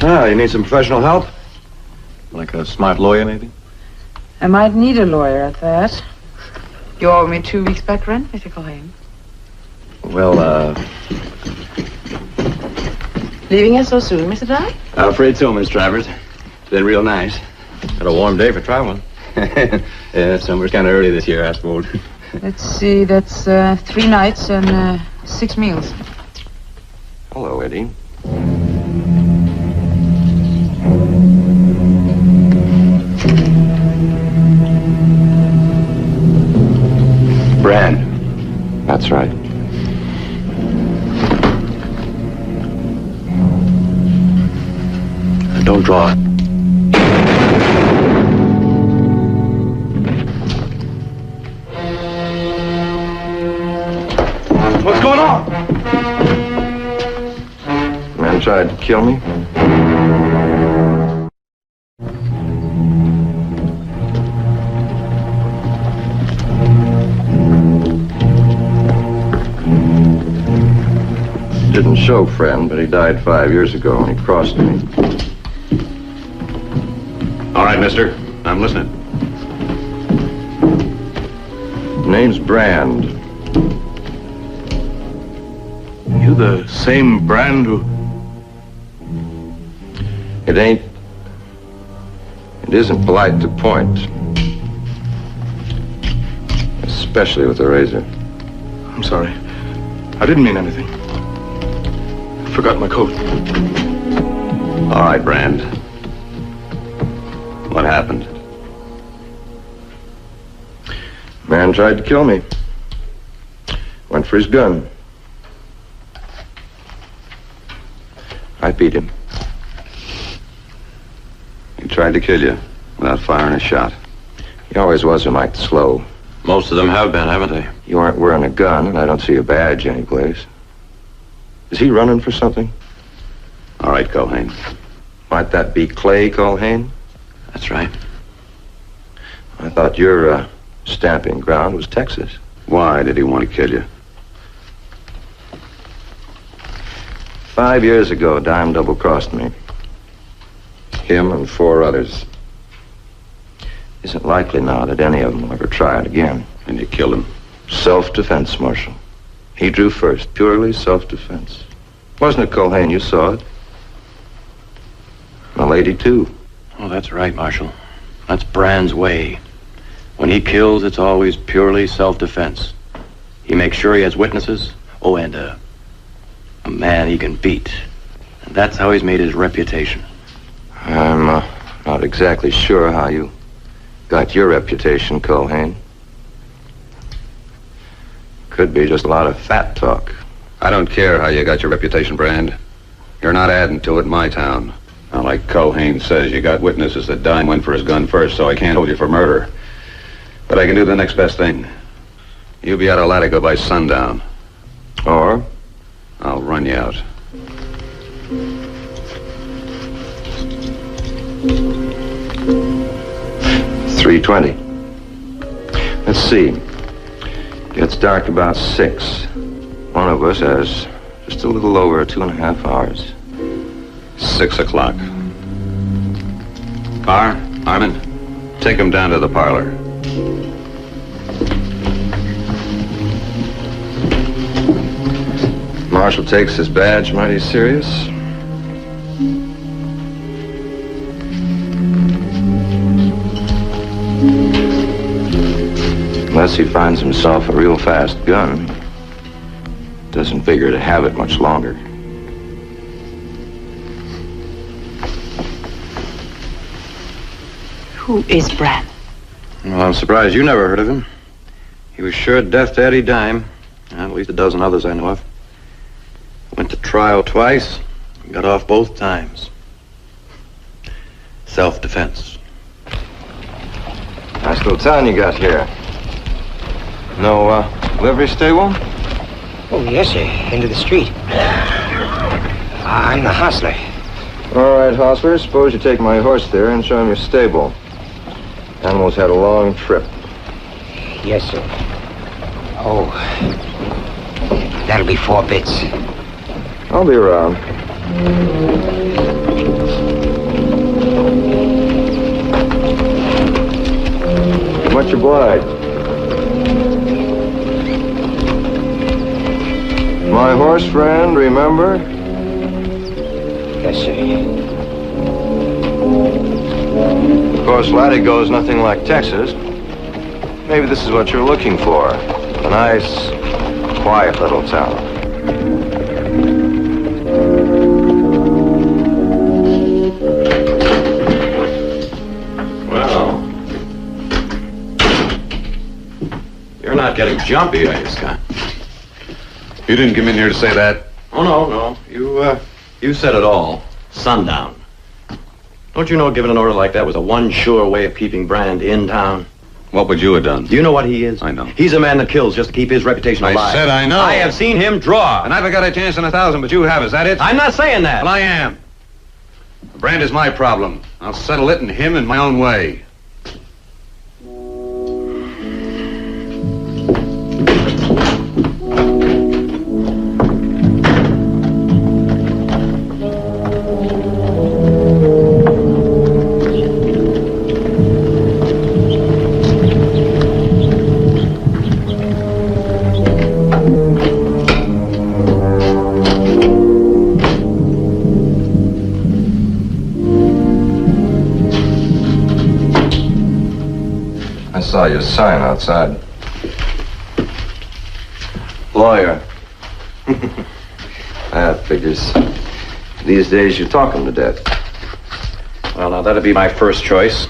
Ah, you need some professional help? Like a smart lawyer, maybe? I might need a lawyer at that. You owe me 2 weeks back rent, Mr. Culhane. Well, Leaving us so soon, Mr. Dye? I'm afraid so, Miss Travers. It's been real nice. Had a warm day for traveling. Yeah, summer's kind of early this year, I suppose. Let's see, that's 3 nights and 6 meals. Hello, Eddie. Brand. That's right. Don't draw it. What's going on? Man tried to kill me. Didn't show, friend, but he died 5 years ago when he crossed me. All right, mister. I'm listening. Name's Brand. You the same Brand who... It isn't polite to point. Especially with a razor. I'm sorry. I didn't mean anything. I forgot my coat. All right, Brand. What happened? Man tried to kill me. Went for his gun. I beat him. He tried to kill you without firing a shot. He always was a mite slow. Most of them have been, haven't they? You aren't wearing a gun, and I don't see a badge anyplace. Is he running for something? All right, Culhane. Might that be Clay Culhane? That's right. I thought your stamping ground was Texas. Why did he want to kill you? 5 years ago, Dime double-crossed me. Him and 4 others. Isn't likely now that any of them will ever try it again. And you killed him? Self-defense, Marshal. He drew first, purely self-defense. Wasn't it, Culhane? You saw it. A lady, too. Oh, that's right, Marshal. That's Brand's way. When he kills, it's always purely self-defense. He makes sure he has witnesses. Oh, and a man he can beat. And that's how he's made his reputation. I'm not exactly sure how you got your reputation, Culhane. Could be just a lot of fat talk. I don't care how you got your reputation, Brand. You're not adding to it in my town. Now, like Culhane says, you got witnesses that Dime went for his gun first, so I can't hold you for murder. But I can do the next best thing. You'll be out of Latigo by sundown. Or? I'll run you out. $3.20. Let's see. Gets dark about 6. One of us has just a little over 2.5 hours. 6 o'clock. Car, Armin, take him down to the parlor. Marshal takes his badge mighty serious. Unless he finds himself a real fast gun. Doesn't figure to have it much longer. Who is Brand? Well, I'm surprised you never heard of him. He was sure death to Eddie Dime, and at least a dozen others I know of. Went to trial twice, got off both times. Self-defense. Nice little town you got here. No, livery stable? Oh, yes, sir. Into the street. I'm the hostler. All right, hostler. Suppose you take my horse there and show him your stable. Animal's had a long trip. Yes, sir. Oh, that'll be 4 bits. I'll be around. Much obliged. My horse friend, remember? Yes, sir. Of course, Latigo's nothing like Texas. Maybe this is what you're looking for. A nice, quiet little town. Well, you're not getting jumpy, are you, Scott? You didn't come in here to say that. Oh, no. You said it all. Sundown. Don't you know giving an order like that was a one sure way of keeping Brand in town? What would you have done? Do you know what he is? I know. He's a man that kills just to keep his reputation alive. I said I know. I have seen him draw. And I've got a chance in 1,000, but you have. Is that it? I'm not saying that. Well, I am. Brand is my problem. I'll settle it and him in my own way. I saw your sign outside. Lawyer. That figures. These days you're talking to death. Well, now, that'd be my first choice.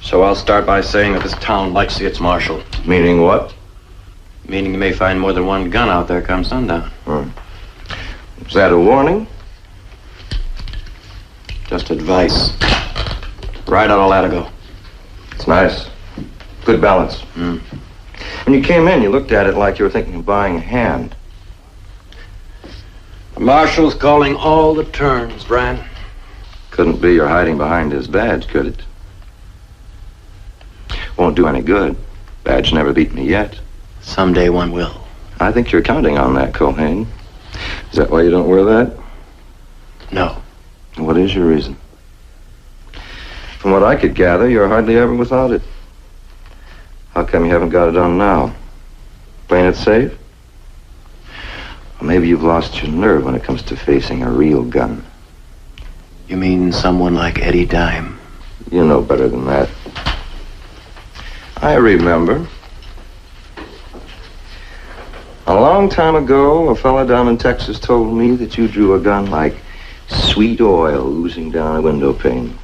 So I'll start by saying that this town likes its marshal. Meaning what? Meaning you may find more than one gun out there come sundown. Is that a warning? Just advice. Ride out of Latigo. It's nice. Good balance. When you came in, you looked at it like you were thinking of buying a hand. The marshal's calling all the turns, Brand. Couldn't be you're hiding behind his badge, could it? Won't do any good. Badge never beat me yet. Someday one will. I think you're counting on that, Culhane. Is that why you don't wear that? No. What is your reason? From what I could gather, you're hardly ever without it. How come you haven't got it on now? Playing it safe? Or maybe you've lost your nerve when it comes to facing a real gun. You mean someone like Eddie Dime? You know better than that. I remember. A long time ago, a fella down in Texas told me that you drew a gun like sweet oil oozing down a window pane.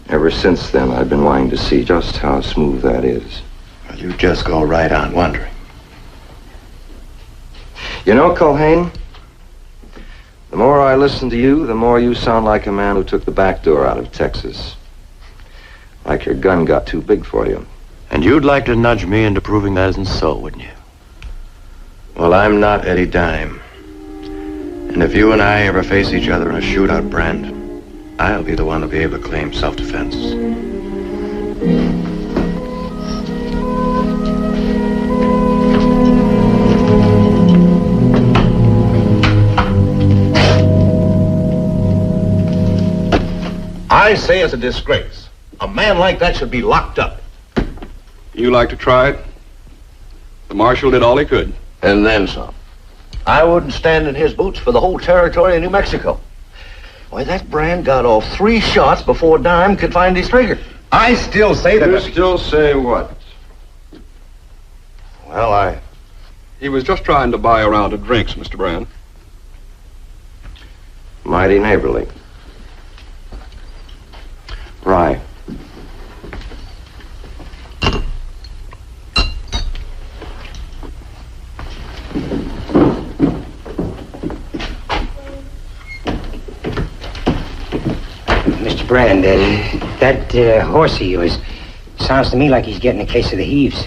Ever since then, I've been wanting to see just how smooth that is. Well, you just go right on wondering. You know, Culhane, the more I listen to you, the more you sound like a man who took the back door out of Texas. Like your gun got too big for you. And you'd like to nudge me into proving that isn't so, wouldn't you? Well, I'm not Eddie Dime. And if you and I ever face each other in a shootout, Brand, I'll be the one to be able to claim self-defense. I say it's a disgrace. A man like that should be locked up. You like to try it? The marshal did all he could. And then some. I wouldn't stand in his boots for the whole territory of New Mexico. Why, that Brand got off 3 shots before Dime could find his trigger. I still say that... You still say what? Well, He was just trying to buy a round of drinks, Mr. Brand. Mighty neighborly. Rye. Mr. Brand, that horse of yours sounds to me like he's getting a case of the heaves.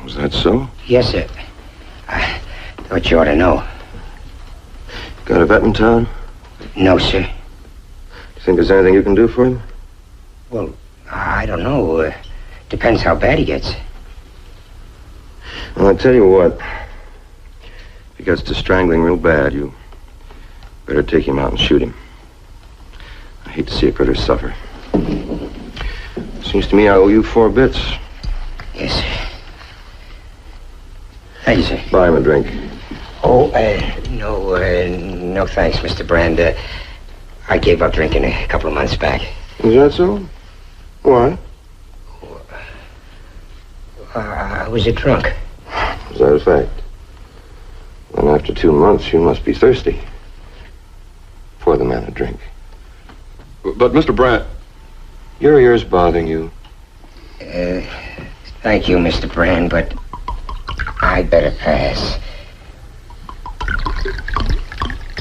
Was that so? Yes, sir. I thought you ought to know. Got a vet in town? No, sir. Do you think there's anything you can do for him? Well, I don't know. Depends how bad he gets. Well, I'll tell you what. If he gets to strangling real bad, you better take him out and shoot him. I hate to see a critter suffer. Seems to me I owe you 4 bits. Thank you, sir. Buy him a drink. Oh, no thanks, Mr. Brand. I gave up drinking a couple of months back. Is that so? Why? I was a drunk. Is that a fact? Then after 2 months, you must be thirsty. Pour the man a drink. But, Mr. Brand... Your ears bothering you? Thank you, Mr. Brand, but I'd better pass.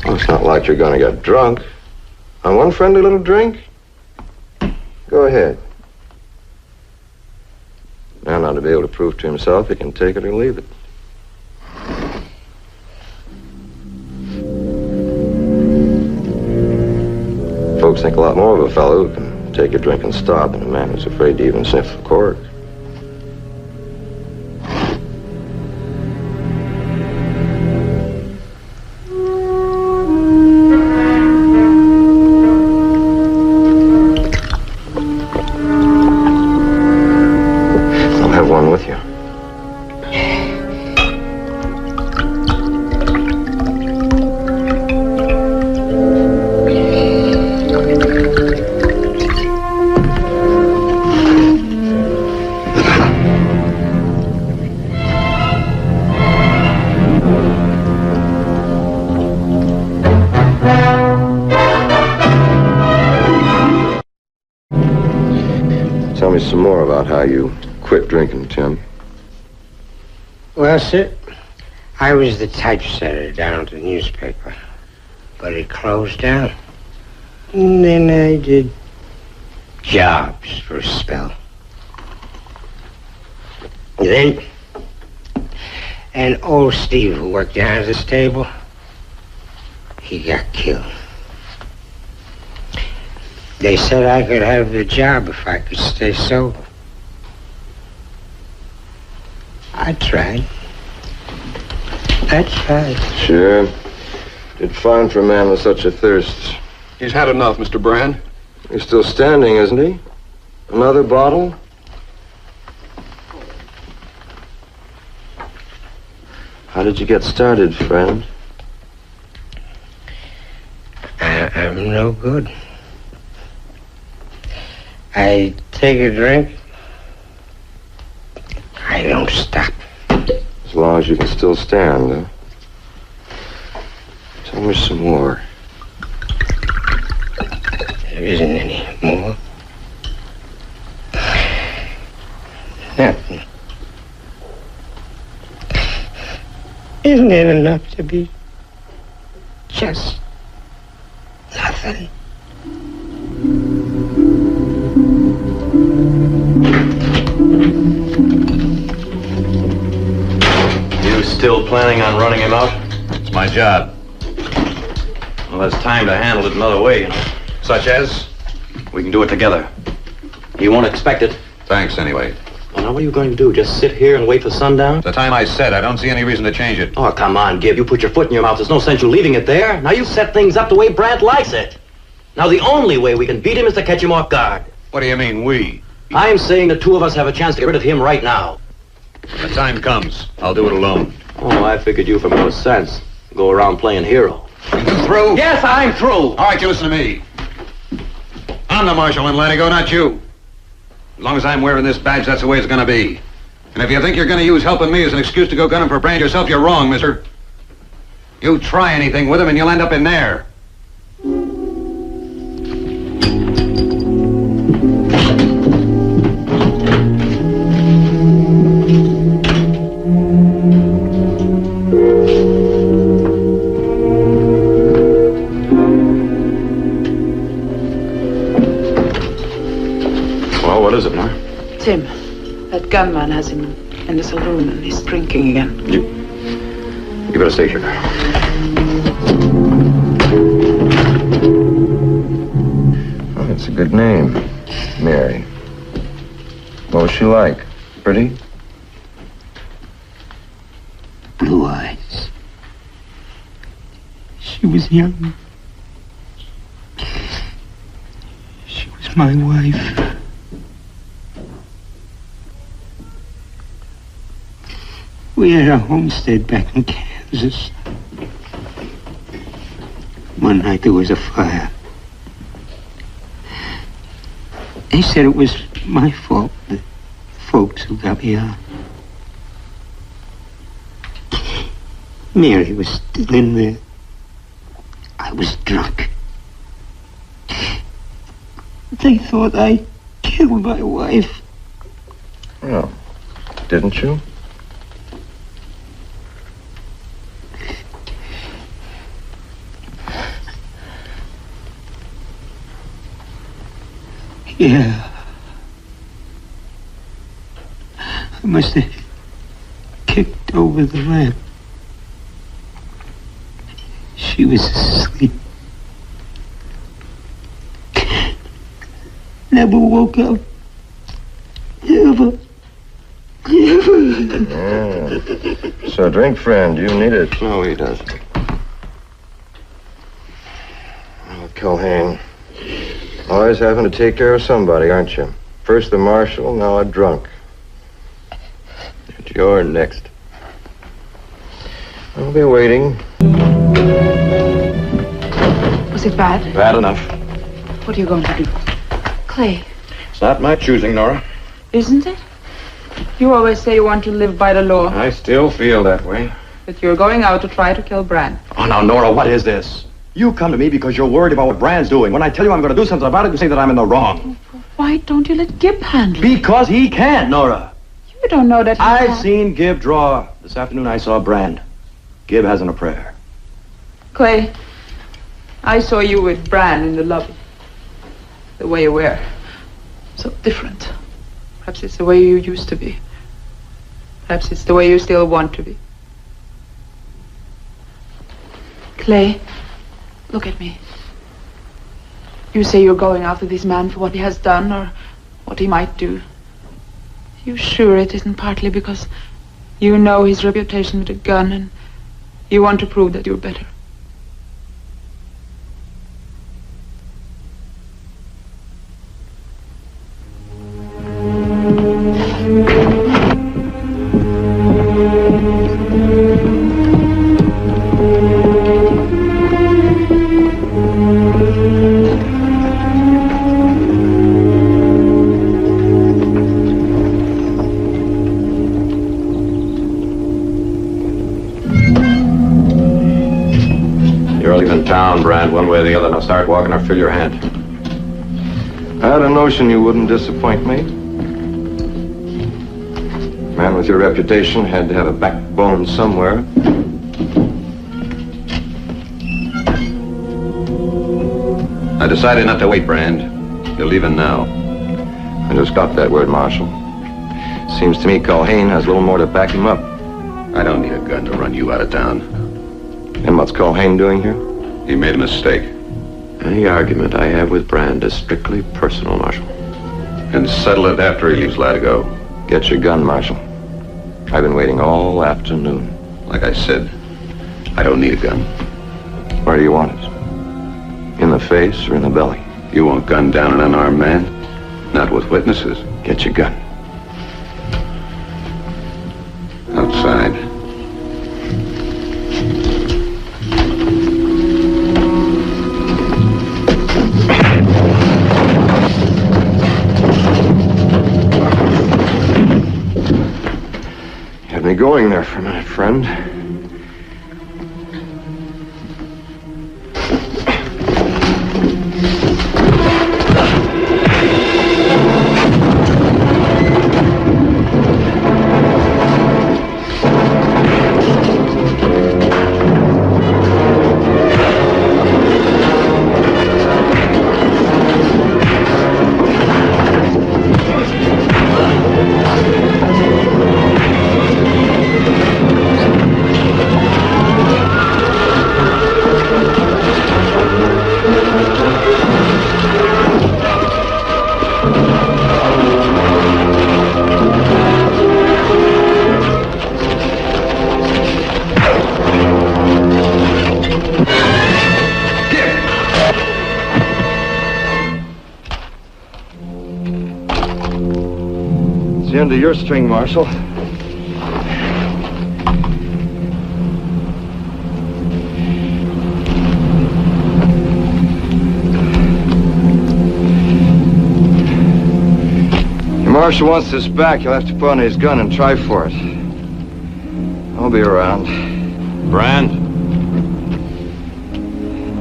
Well, it's not like you're going to get drunk. On one friendly little drink? Go ahead. Man ought to be able to prove to himself he can take it or leave it. Folks think a lot more of a fellow who can take a drink and stop than a man who's afraid to even sniff the cork. I'll have one with you. Tell me some more about how you quit drinking, Tim. Well, sir, I was the typesetter down at the newspaper, but it closed down. And then I did jobs for a spell. And then, and old Steve, who worked down at this table, he got killed. They said I could have the job if I could stay sober. I tried. Sure. Did fine for a man with such a thirst. He's had enough, Mr. Brand. He's still standing, isn't he? Another bottle? How did you get started, friend? I'm no good. I take a drink. I don't stop. As long as you can still stand, huh? Tell me some more. There isn't any more. Nothing. Isn't it enough to be just nothing? You still planning on running him out? It's my job. Well, there's time to handle it another way, you know. Such as? We can do it together. He won't expect it. Thanks, anyway. Well, now, what are you going to do? Just sit here and wait for sundown? The time I said, I don't see any reason to change it. Oh, come on, Gib. You put your foot in your mouth. There's no sense you leaving it there. Now, you set things up the way Brandt likes it. Now, the only way we can beat him is to catch him off guard. What do you mean, we? I'm saying the two of us have a chance to get rid of him right now. When the time comes, I'll do it alone. Oh, I figured you for more sense. Go around playing hero. You through? Yes, I'm through. All right, you listen to me. I'm the marshal in Latigo, not you. As long as I'm wearing this badge, that's the way it's going to be. And if you think you're going to use helping me as an excuse to go gunning for Brand yourself, you're wrong, mister. You try anything with him and you'll end up in there. Well, what is it, Ma? Tim, that gunman has him in the saloon and he's drinking again. You better stay here. Oh, that's a good name. Mary. What was she like? Pretty? Blue eyes. She was young. She was my wife. We had a homestead back in Kansas. One night there was a fire. They said it was my fault, the folks who got me out. Mary was still in there. I was drunk. They thought I killed my wife. Oh, didn't you? Yeah. I must have kicked over the lamp. She was asleep. Never woke up. Never. Yeah. So drink, friend. You need it. No, he doesn't. Oh, Culhane. Always having to take care of somebody, aren't you? First the marshal, now a drunk. But you're next. I'll be waiting. Was it bad? Bad enough. What are you going to do? Clay, It's not my choosing, Nora. isn't it? You always say you want to live by the law, I still feel that way. but you're going out to try to kill Brand. Oh, now, Nora, what is this? You come to me because you're worried about what Brand's doing. When I tell you I'm going to do something about it, you say that I'm in the wrong. Why don't you let Gib handle it? Because he can't, Nora. You don't know that he I've can't. seen Gib draw. This afternoon I saw Brand. Gib hasn't a prayer. Clay, I saw you with Brand in the lobby. The way you were. So different. Perhaps it's the way you used to be. Perhaps it's the way you still want to be. Clay, look at me. You say you're going after this man for what he has done or what he might do. You sure it isn't partly because you know his reputation with a gun and you want to prove that you're better? Town, Brand, one way or the other. Now start walking or fill your hand. I had a notion you wouldn't disappoint me. Man with your reputation had to have a backbone somewhere. I decided not to wait, Brand. You're leaving now. I just got that word, Marshal. Seems to me Culhane has a little more to back him up. I don't need a gun to run you out of town. And what's Culhane doing here? He made a mistake. Any argument I have with Brand is strictly personal, Marshal. And settle it after he leaves Latigo. Get your gun, Marshal. I've been waiting all afternoon. Like I said, I don't need a gun. Where do you want it? In the face or in the belly? You won't gun down an unarmed man? Not with witnesses. Get your gun. Outside. Had me going there for a minute, friend. It's the end of your string, Marshal. Marshal wants this back, he'll have to put on his gun and try for it. I'll be around. Brand,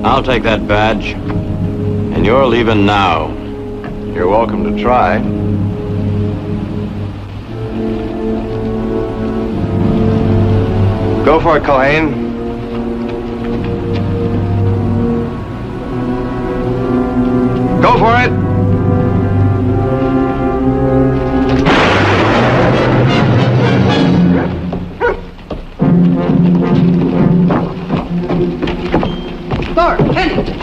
I'll take that badge. And you're leaving now. You're welcome to try. Go for it, Culhane. Go for it! Laura, Penny!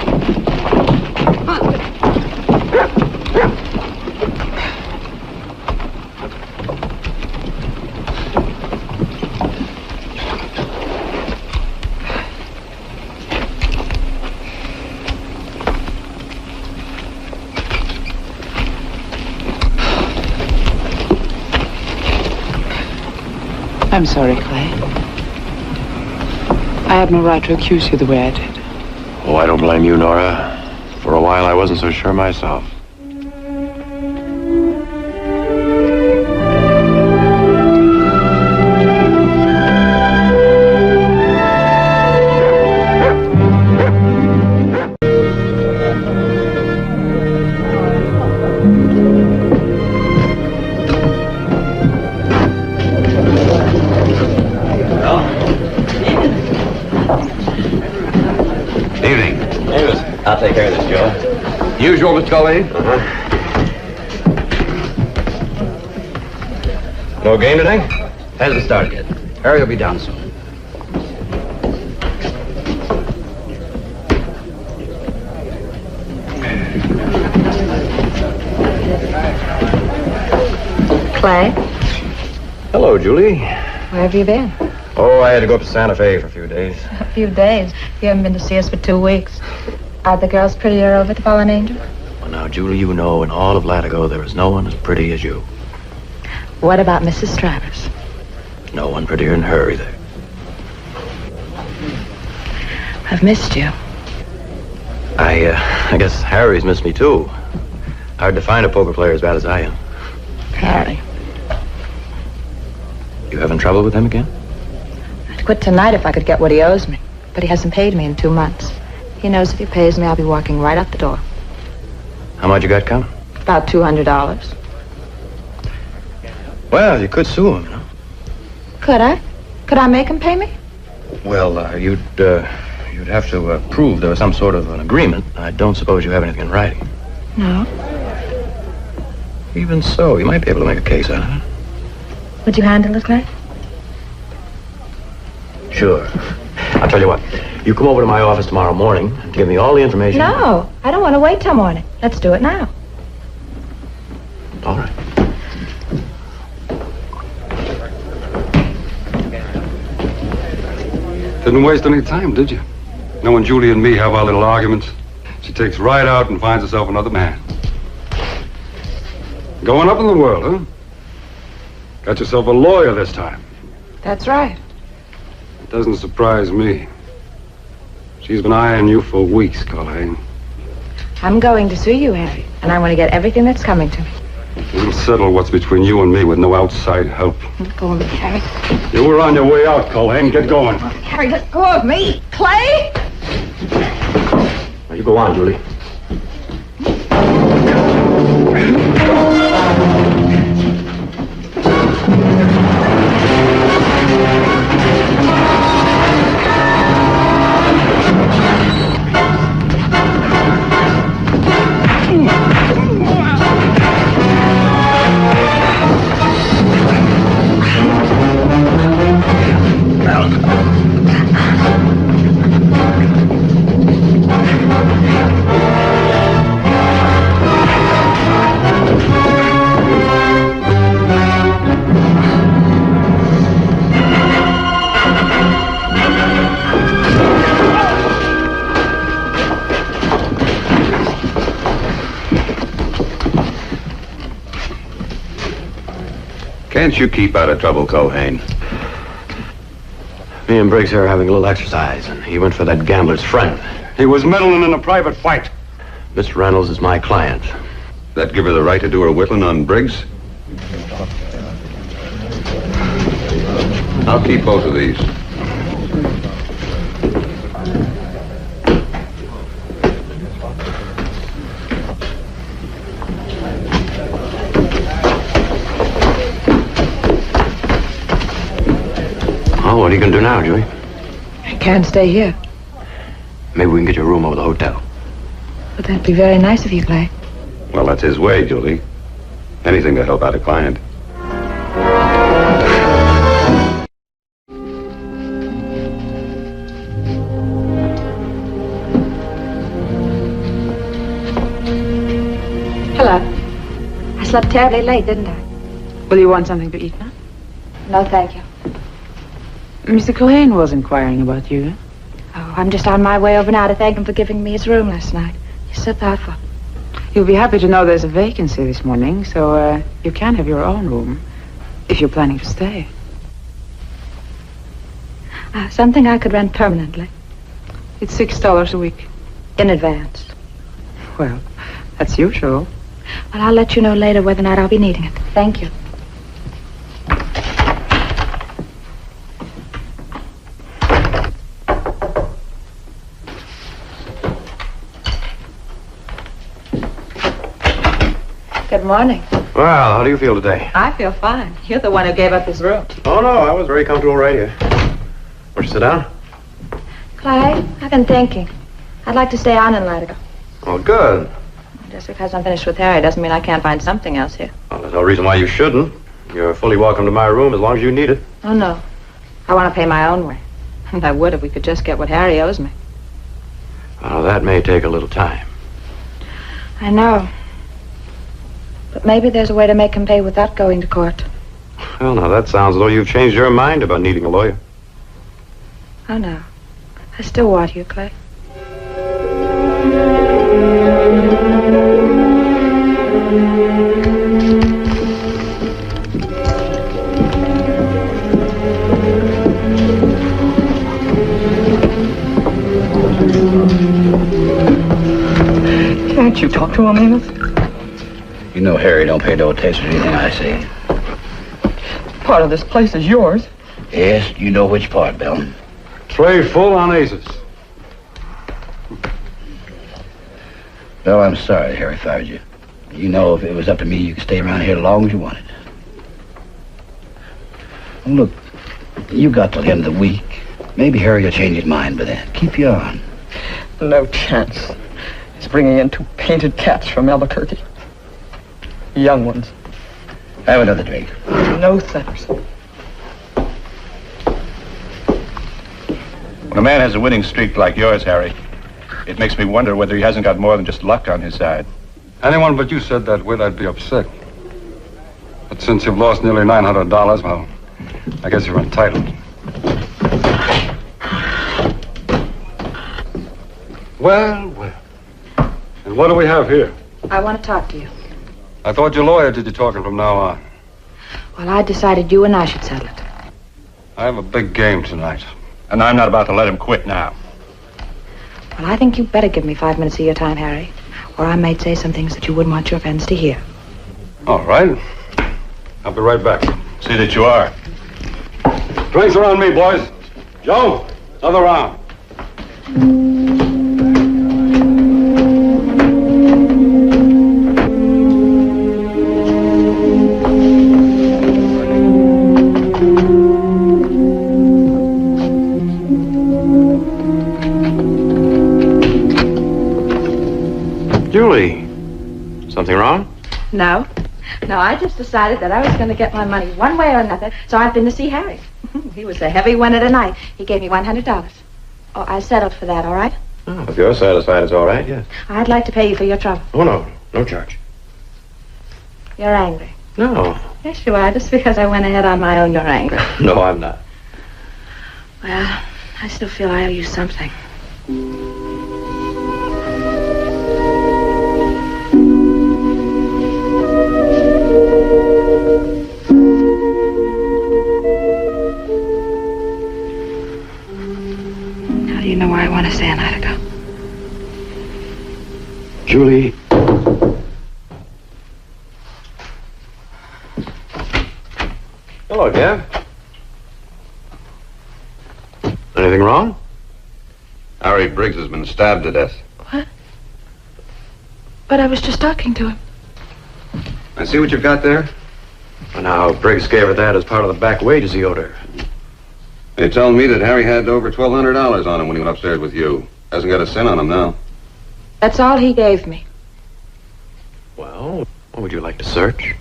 I'm sorry, Clay. I had no right to accuse you the way I did. Oh, I don't blame you, Nora. For a while, I wasn't so sure myself. I'll take care of this, Joe. Usual, Mr. Culhane? No game today? Hasn't started yet. Harry will be down soon. Clay, Hello, Julie. where have you been? Oh, I had to go up to Santa Fe for a few days. A few days. You haven't been to see us for 2 weeks. Are the girls prettier over at the Fallen Angel? Well, now, Julie, you know in all of Latigo there is no one as pretty as you. What about Mrs. Travers? No one prettier than her either. I've missed you. I guess Harry's missed me, too. Hard to find a poker player as bad as I am. Harry. You having trouble with him again? I'd quit tonight if I could get what he owes me. But he hasn't paid me in 2 months. He knows if he pays me, I'll be walking right out the door. How much you got coming? About $200. Well, you could sue him, you know. Could I? Could I make him pay me? Well, you'd have to prove there was some sort of an agreement. I don't suppose you have anything in writing. No. Even so, you might be able to make a case out of it. Would you handle it, Clay? Sure. I'll tell you what. You come over to my office tomorrow morning and give me all the information. No, I don't want to wait till morning. Let's do it now. All right. Didn't waste any time, did you? Knowing Julie and me have our little arguments, she takes right out and finds herself another man. Going up in the world, huh? Got yourself a lawyer this time. That's right. It doesn't surprise me. She's been eyeing you for weeks, Culhane. I'm going to sue you, Harry, and I want to get everything that's coming to me. We'll settle what's between you and me with no outside help. Let go of me, Harry. You were on your way out, Culhane. Get going. Harry, let go of me. Clay! Now, you go on, Julie. Can't you keep out of trouble, Culhane? Me and Briggs here are having a little exercise, and he went for that gambler's friend. He was meddling in a private fight. Mr. Reynolds is my client. That give her the right to do her whittling on Briggs? I'll keep both of these. Oh, what are you going to do now, Julie? I can't stay here. Maybe we can get you a room over the hotel. But that'd be very nice of you, Clay. Well, that's his way, Julie. Anything to help out a client. Hello. I slept terribly late, didn't I? Will you want something to eat now? No, thank you. Mr. Cohen was inquiring about you. Oh, I'm just on my way over now to thank him for giving me his room last night. He's so thoughtful. You'll be happy to know there's a vacancy this morning, so you can have your own room if you're planning to stay. Something I could rent permanently. It's $6 a week. In advance. Well, that's usual. Well, I'll let you know later whether or not I'll be needing it. Thank you. Good morning. Well, how do you feel today? I feel fine. You're the one who gave up his room. Oh, no, I was very comfortable right here. Won't you sit down? Clay, I've been thinking. I'd like to stay on in Latigo. Oh, good. Just because I'm finished with Harry doesn't mean I can't find something else here. Well, there's no reason why you shouldn't. You're fully welcome to my room as long as you need it. Oh, no. I want to pay my own way. And I would if we could just get what Harry owes me. Well, that may take a little time. I know. But maybe there's a way to make him pay without going to court. Well, now, that sounds as though you've changed your mind about needing a lawyer. Oh, no. I still want you, Clay. Can't you talk to him, Amos? You know Harry don't pay no attention to anything I say. Part of this place is yours. Yes, you know which part, Bill. Tray full on aces. Well, I'm sorry Harry fired you. You know, if it was up to me, you could stay around here as long as you wanted. Well, look, you got till the end of the week. Maybe Harry will change his mind by then. Keep you on. No chance. He's bringing in 2 painted cats from Albuquerque. Young ones. Have another drink. No thanks. When a man has a winning streak like yours, Harry, it makes me wonder whether he hasn't got more than just luck on his side. Anyone but you said that with, I'd be upset. But since you've lost nearly $900, well, I guess you're entitled. Well, well. And what do we have here? I want to talk to you. I thought your lawyer did your talking from now on. Well, I decided you and I should settle it. I have a big game tonight. And I'm not about to let him quit now. Well, I think you better give me 5 minutes of your time, Harry, or I might say some things that you wouldn't want your friends to hear. All right. I'll be right back. See that you are. Drinks are on me, boys. Joe, another round. Julie, something wrong? No. No, I just decided that I was going to get my money one way or another, so I've been to see Harry. He was a heavy winner tonight. He gave me $100. Oh, I settled for that, all right? Oh, if you're satisfied, it's all right, yes. I'd like to pay you for your trouble. Oh, no. No charge. You're angry. No. Yes, you are. Just because I went ahead on my own, you're angry. No, I'm not. Well, I still feel I owe you something. How do you know where I want to stay a night ago? Julie. Hello, Gav. Anything wrong? Harry Briggs has been stabbed to death. What? But I was just talking to him. I see what you've got there. Well, now, Briggs gave her that as part of the back wages he owed her. They told me that Harry had over $1,200 on him when he went upstairs with you. Hasn't got a cent on him now. That's all he gave me. Well, what would you like to search?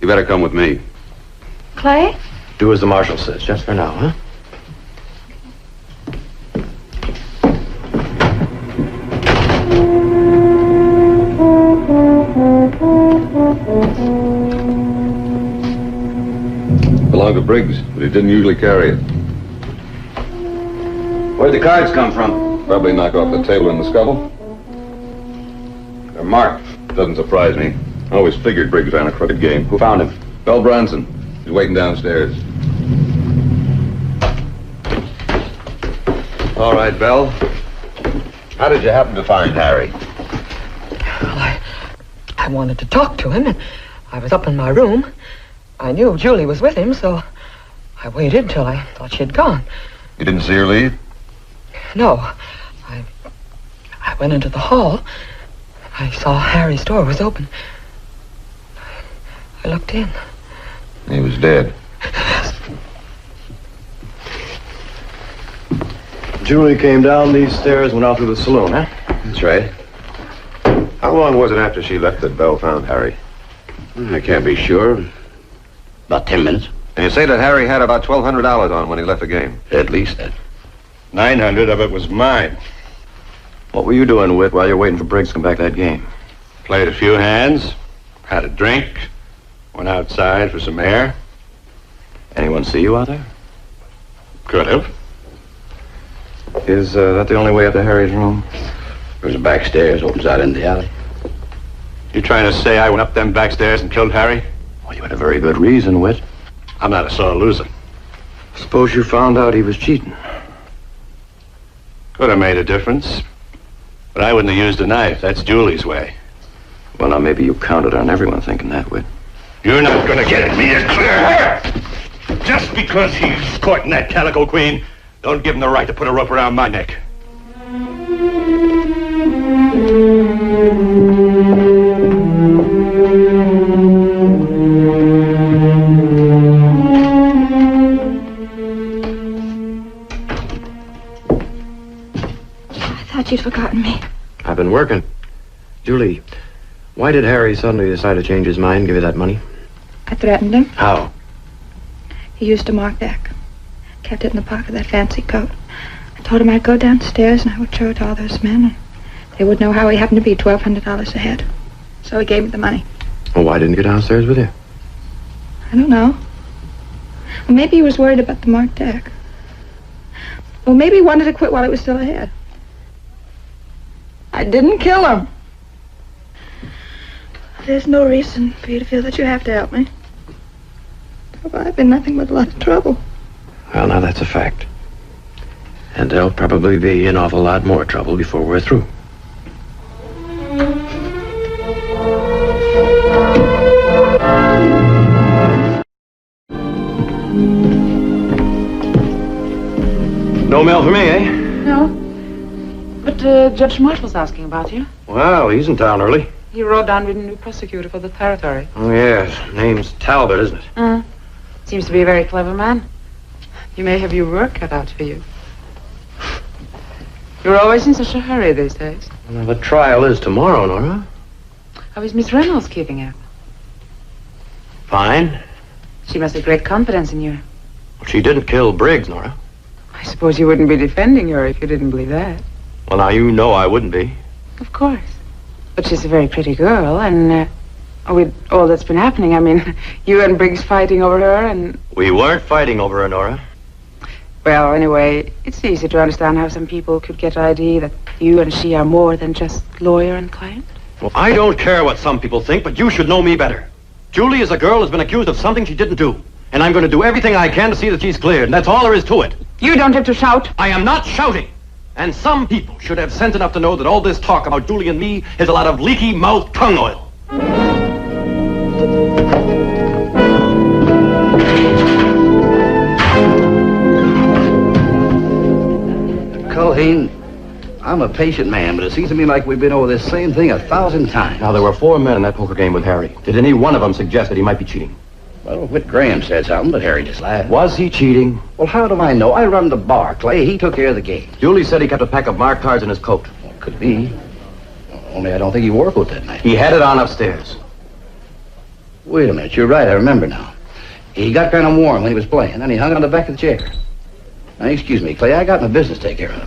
You better come with me. Clay? Do as the marshal says, just for now, huh? Belonged to Briggs, but he didn't usually carry it. Where'd the cards come from? Probably knock off the table in the scuffle. They're marked. Doesn't surprise me. I always figured Briggs ran a crooked game. Who found him? Bell Bronson. He's waiting downstairs. All right, Bell. How did you happen to find Harry? Well, I wanted to talk to him, and I was up in my room. I knew Julie was with him, so I waited till I thought she'd gone. You didn't see her leave? No. I went into the hall. I saw Harry's door was open. I looked in. He was dead. Julie came down these stairs, went out through the saloon, huh? That's right. How long was it after she left that Bell found Harry? I can't be sure. About 10 minutes. And you say that Harry had about $1,200 on when he left the game? At least that. 900 of it was mine. What were you doing, Whit, while you're waiting for Briggs to come back to that game? Played a few hands, had a drink, went outside for some air. Anyone see you out there? Could have. Is that the only way up to Harry's room? There's a back stairs, opens out into the alley. You trying to say I went up them back stairs and killed Harry? Well, you had a very good reason, Whit. I'm not a sore loser. Suppose you found out he was cheating. Could have made a difference. But I wouldn't have used a knife. That's Julie's way. Well, now, maybe you counted on everyone thinking that, Whit. You're not gonna get me to clear hair! Just because he's courting that calico queen, don't give him the right to put a rope around my neck. I thought you'd forgotten me. I've been working. Julie, why did Harry suddenly decide to change his mind and give you that money? I threatened him. How? He used a marked deck. Kept it in the pocket of that fancy coat. I told him I'd go downstairs and I would show it to all those men, and they would know how he happened to be $1,200 ahead. So he gave me the money. Well, why didn't he get downstairs with you? I don't know. Well, maybe he was worried about the marked deck. Well, maybe he wanted to quit while it was still ahead. I didn't kill him. There's no reason for you to feel that you have to help me. I've been nothing but a lot of trouble. Well, now that's a fact. And there'll probably be an awful lot more trouble before we're through. No mail for me, eh? No. But Judge Marshall's asking about you. Well, he's in town early. He rode down with a new prosecutor for the territory. Oh, yes. Name's Talbot, isn't it? Seems to be a very clever man. You may have your work cut out for you. You're always in such a hurry these days. Well, the trial is tomorrow, Nora. How is Miss Reynolds keeping up? Fine. She must have great confidence in you. Well, she didn't kill Briggs, Nora. I suppose you wouldn't be defending her if you didn't believe that. Well, now, you know I wouldn't be. Of course. But she's a very pretty girl, and with all that's been happening, I mean, you and Briggs fighting over her, and... We weren't fighting over her, Nora. Well, anyway, it's easy to understand how some people could get the idea that you and she are more than just lawyer and client. Well, I don't care what some people think, but you should know me better. Julie is a girl who's been accused of something she didn't do. And I'm going to do everything I can to see that she's cleared, and that's all there is to it. You don't have to shout. I am not shouting. And some people should have sense enough to know that all this talk about Julie and me is a lot of leaky mouth tongue oil. Culhane, I'm a patient man, but it seems to me like we've been over this same thing 1,000 times. Now, there were 4 men in that poker game with Harry. Did any one of them suggest that he might be cheating? Well, Whit Graham said something, but Harry just laughed. Was he cheating? Well, how do I know? I run the bar, Clay. He took care of the game. Julie said he kept a pack of marked cards in his coat. Well, could be. Only I don't think he wore a coat that night. He had it on upstairs. Wait a minute. You're right. I remember now. He got kind of warm when he was playing, then he hung it on the back of the chair. Now, excuse me, Clay. I got my business to take care of.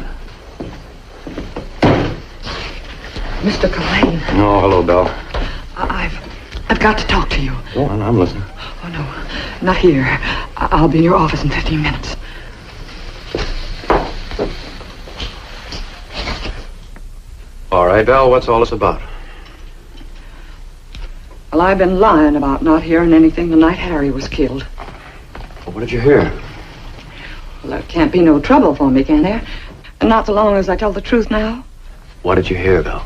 Mr. Culhane. Oh, hello, Belle. I've got to talk to you. Go on, I'm listening. Oh, no. Not here. I'll be in your office in 15 minutes. All right, Belle, what's all this about? Well, I've been lying about not hearing anything the night Harry was killed. Well, what did you hear? Well, there can't be no trouble for me, can there? And not so long as I tell the truth now. What did you hear, Belle?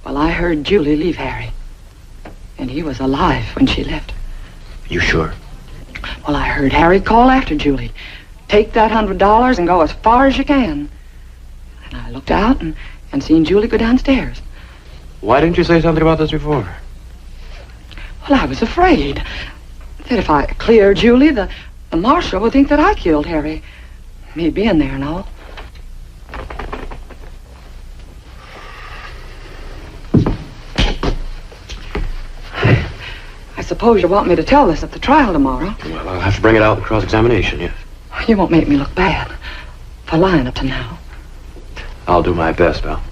Well, I heard Julie leave Harry. And he was alive when she left. You sure? Well, I heard Harry call after Julie. Take that $100 and go as far as you can. And I looked out and seen Julie go downstairs. Why didn't you say something about this before? Well, I was afraid that if I cleared Julie, the marshal would think that I killed Harry. Me being there and all. I suppose you want me to tell this at the trial tomorrow. Well, I'll have to bring it out in cross-examination, yes. You won't make me look bad for lying up to now. I'll do my best, Belle.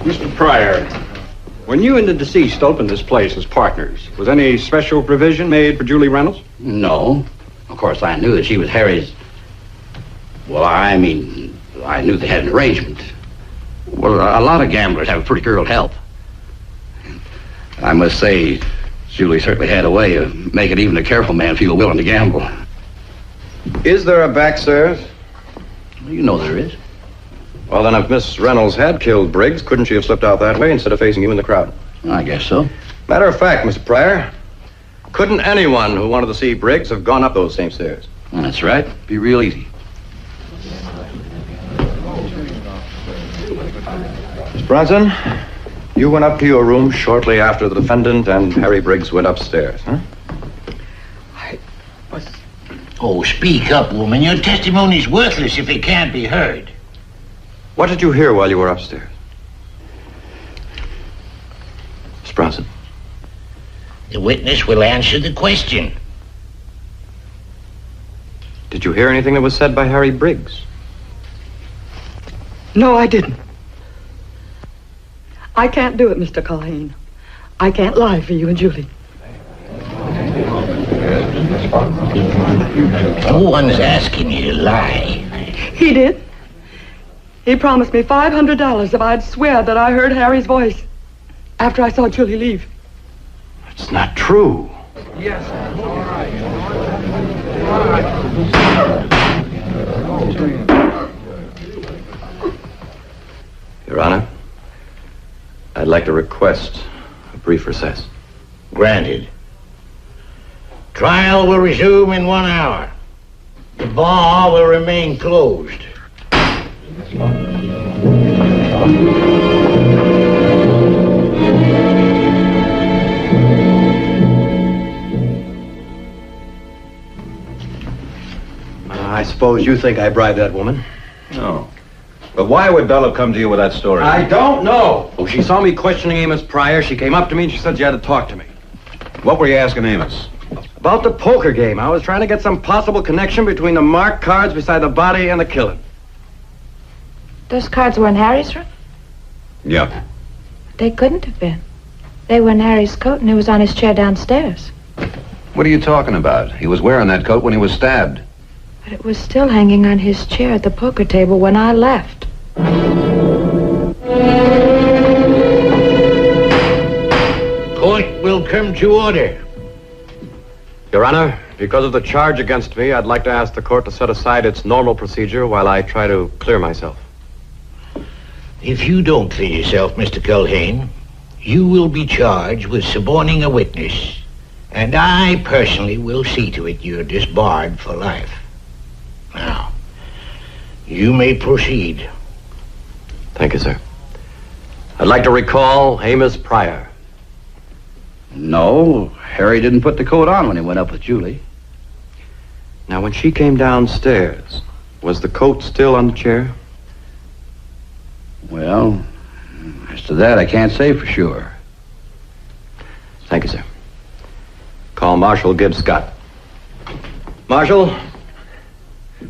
Mr. Pryor, when you and the deceased opened this place as partners, was any special provision made for Julie Reynolds? No. Of course, I knew that she was Harry's... Well, I mean, I knew they had an arrangement. Well, a lot of gamblers have a pretty girl help. I must say, Julie certainly had a way of making even a careful man feel willing to gamble. Is there a backstairs? You know there is. Well, then, if Miss Reynolds had killed Briggs, couldn't she have slipped out that way instead of facing you in the crowd? I guess so. Matter of fact, Mr. Pryor, couldn't anyone who wanted to see Briggs have gone up those same stairs? That's right. Be real easy. Miss Bronson, you went up to your room shortly after the defendant and Harry Briggs went upstairs, huh? Oh, speak up, woman. Your testimony's worthless if it can't be heard. What did you hear while you were upstairs? Miss Bronson? The witness will answer the question. Did you hear anything that was said by Harry Briggs? No, I didn't. I can't do it, Mr. Culhane. I can't lie for you and Julie. No one's asking you to lie. He did. He promised me $500 if I'd swear that I heard Harry's voice after I saw Julie leave. It's not true. Yes. Your Honor, I'd like to request a brief recess. Granted. Trial will resume in 1 hour. The bar will remain closed. I suppose you think I bribed that woman? No. But why would Belle have come to you with that story? I don't know. Oh, she saw me questioning Amos Pryor. She came up to me and she said she had to talk to me. What were you asking Amos? About the poker game. I was trying to get some possible connection between the marked cards beside the body and the killing. Those cards were in Harry's room? Yeah. They couldn't have been. They were in Harry's coat and he was on his chair downstairs. What are you talking about? He was wearing that coat when he was stabbed. But it was still hanging on his chair at the poker table when I left. Court will come to order. Your Honor, because of the charge against me, I'd like to ask the court to set aside its normal procedure while I try to clear myself. If you don't clear yourself, Mr. Culhane, you will be charged with suborning a witness. And I personally will see to it you're disbarred for life. Now, you may proceed. Thank you, sir. I'd like to recall Amos Pryor. No, Harry didn't put the coat on when he went up with Julie. Now, when she came downstairs, was the coat still on the chair? Well, as to that, I can't say for sure. Thank you, sir. Call Marshal Gibbs Scott. Marshal,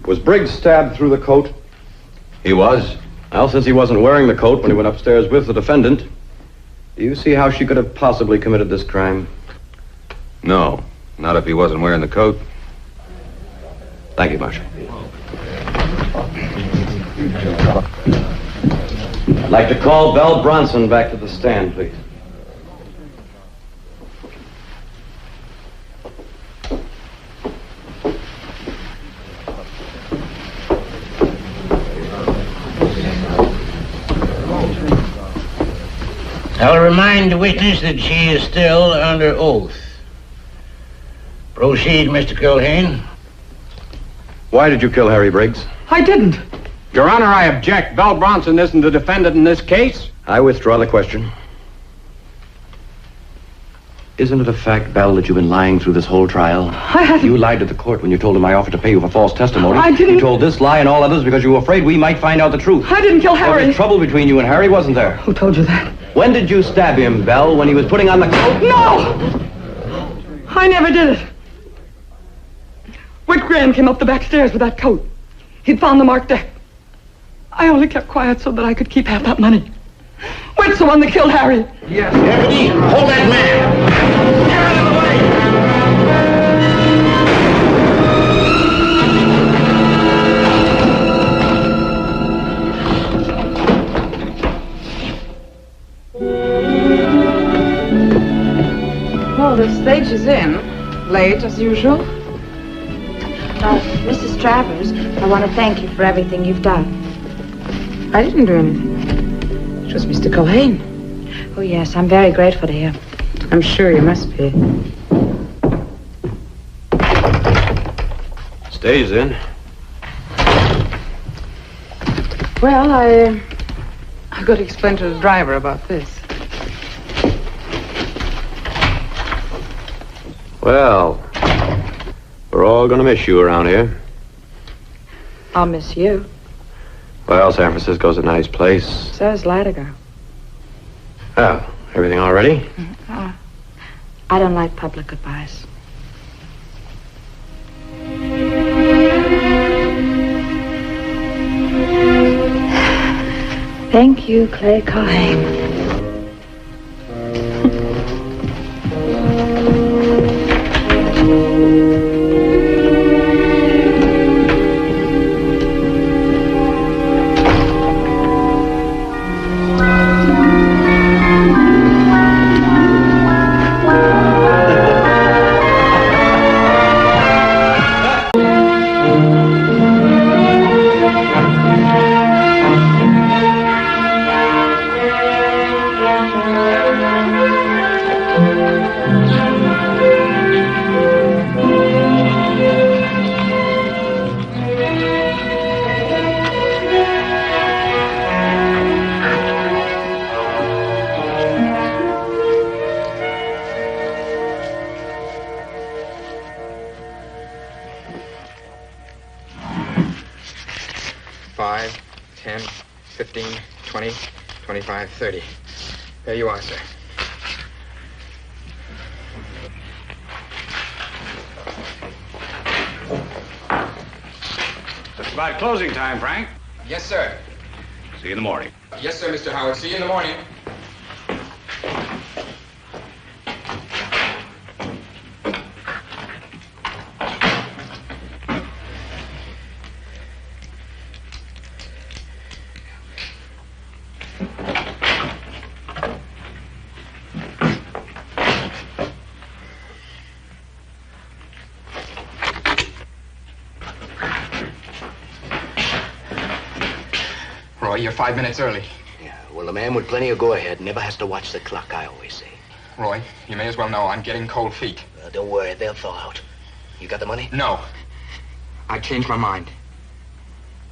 was Briggs stabbed through the coat? He was. Well, since he wasn't wearing the coat when he went upstairs with the defendant, do you see how she could have possibly committed this crime? No, not if he wasn't wearing the coat. Thank you, Marshal. I'd like to call Belle Bronson back to the stand, please. I'll remind the witness that she is still under oath. Proceed, Mr. Culhane. Why did you kill Harry Briggs? I didn't. Your Honor, I object. Belle Bronson isn't the defendant in this case. I withdraw the question. Isn't it a fact, Belle, that you've been lying through this whole trial? I haven't. You lied to the court when you told him I offered to pay you for false testimony. I didn't. You told this lie and all others because you were afraid we might find out the truth. I didn't kill Harry. There was trouble between you and Harry, wasn't there? Who told you that? When did you stab him, Belle? When he was putting on the coat? No! I never did it. Whit Graham came up the back stairs with that coat. He'd found the marked deck. I only kept quiet so that I could keep half that money. Whit's the one that killed Harry. Yes. Deputy, hold that man. Get out of the way. Well, the stage is in. Late, as usual. Mrs. Travers, I want to thank you for everything you've done. I didn't do anything. It was Mr. Culhane. Oh, yes, I'm very grateful to him. I'm sure you must be. Stage in. Well, I got to explain to the driver about this. Well, we're all going to miss you around here. I'll miss you. Well, San Francisco's a nice place. So is Latigo. Oh, everything all ready? I don't like public goodbyes. Thank you, Clay Culhane. There you are, sir. Just about closing time, Frank. Yes, sir. See you in the morning. Yes, sir, Mr. Howard. See you in the morning. Roy, you're 5 minutes early. Yeah, well, a man with plenty of go-ahead never has to watch the clock, I always say. Roy, you may as well know I'm getting cold feet. Don't worry, they'll thaw out. You got the money? No. I changed my mind.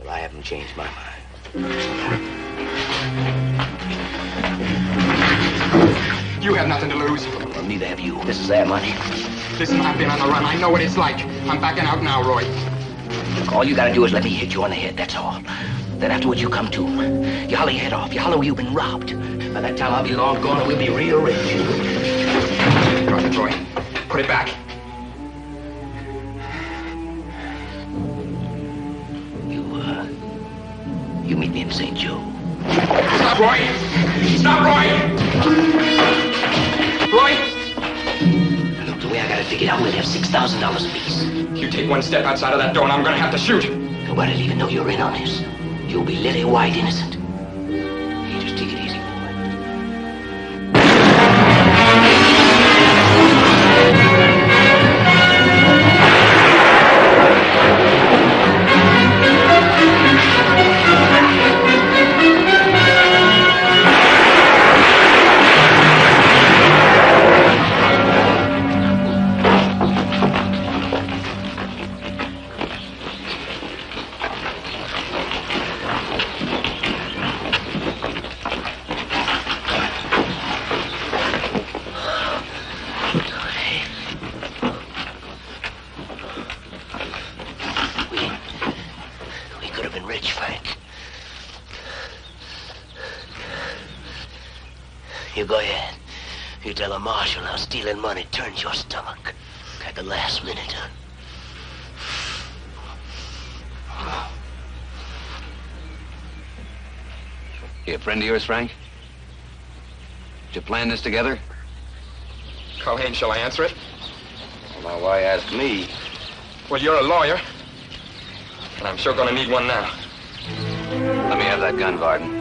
Well, I haven't changed my mind. You have nothing to lose. Well, neither have you. This is their money. Listen, I've been on the run. I know what it's like. I'm backing out now, Roy. Look, all you gotta do is let me hit you on the head, that's all. Then afterwards you come to. You holler your head off. You holler you've been robbed. By that time I'll be long gone and we'll be real rich. Drop it, Roy. Put it back. You meet me in St. Joe. Stop, Roy! Stop, Roy! Roy! Look, the way I gotta dig it out, we'll have $6,000 apiece. You take one step outside of that door and I'm gonna have to shoot. Nobody'll even know you're in on this. You'll be lily white innocent. Hey, just take it easy, boy. You go ahead. You tell a marshal how stealing money turns your stomach at the last minute. You a friend of yours, Frank? Did you plan this together? Culhane, shall I answer it? Well, now, why ask me? Well, you're a lawyer. And I'm sure gonna need one now. Let me have that gun, Varden.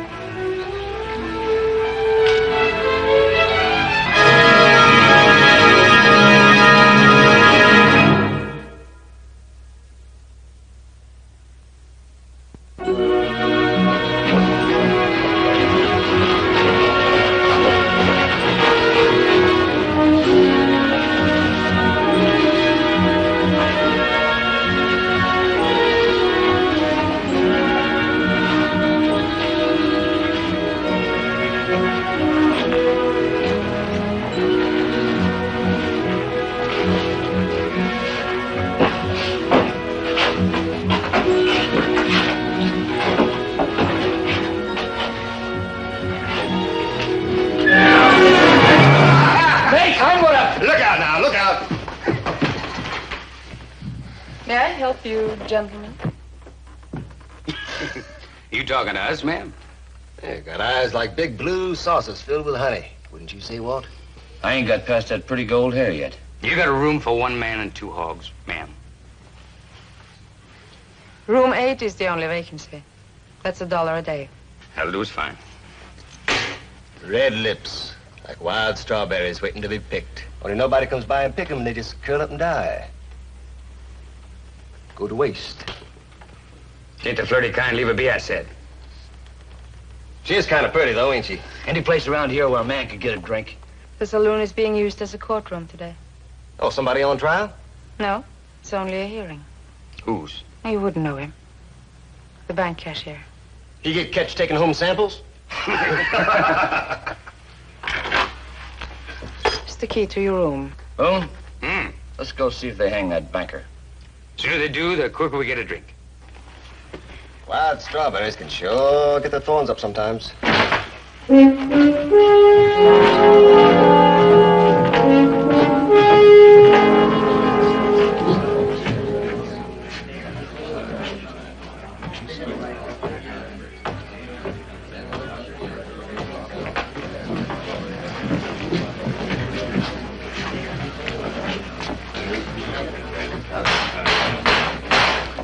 May I help you, gentlemen? You talking to us, ma'am? Yeah, got eyes like big blue saucers filled with honey. Wouldn't you say, Walt? I ain't got past that pretty gold hair yet. You got a room for 1 man and 2 hogs, ma'am. Room 8 is the only vacancy. That's $1 a day. That'll do us fine. Red lips, like wild strawberries waiting to be picked. Only nobody comes by and pick them, and they just curl up and die. Go to waste. Ain't the flirty kind, leave her be, I said. She is kind of pretty, though, ain't she? Any place around here where a man could get a drink? The saloon is being used as a courtroom today. Oh, somebody on trial? No, it's only a hearing. Whose? You wouldn't know him. The bank cashier. He get catch taking home samples? It's the key to your room. Boone? Let's go see if they hang that banker. Sooner they do, the quicker we get a drink. Wild strawberries can sure get their thorns up sometimes.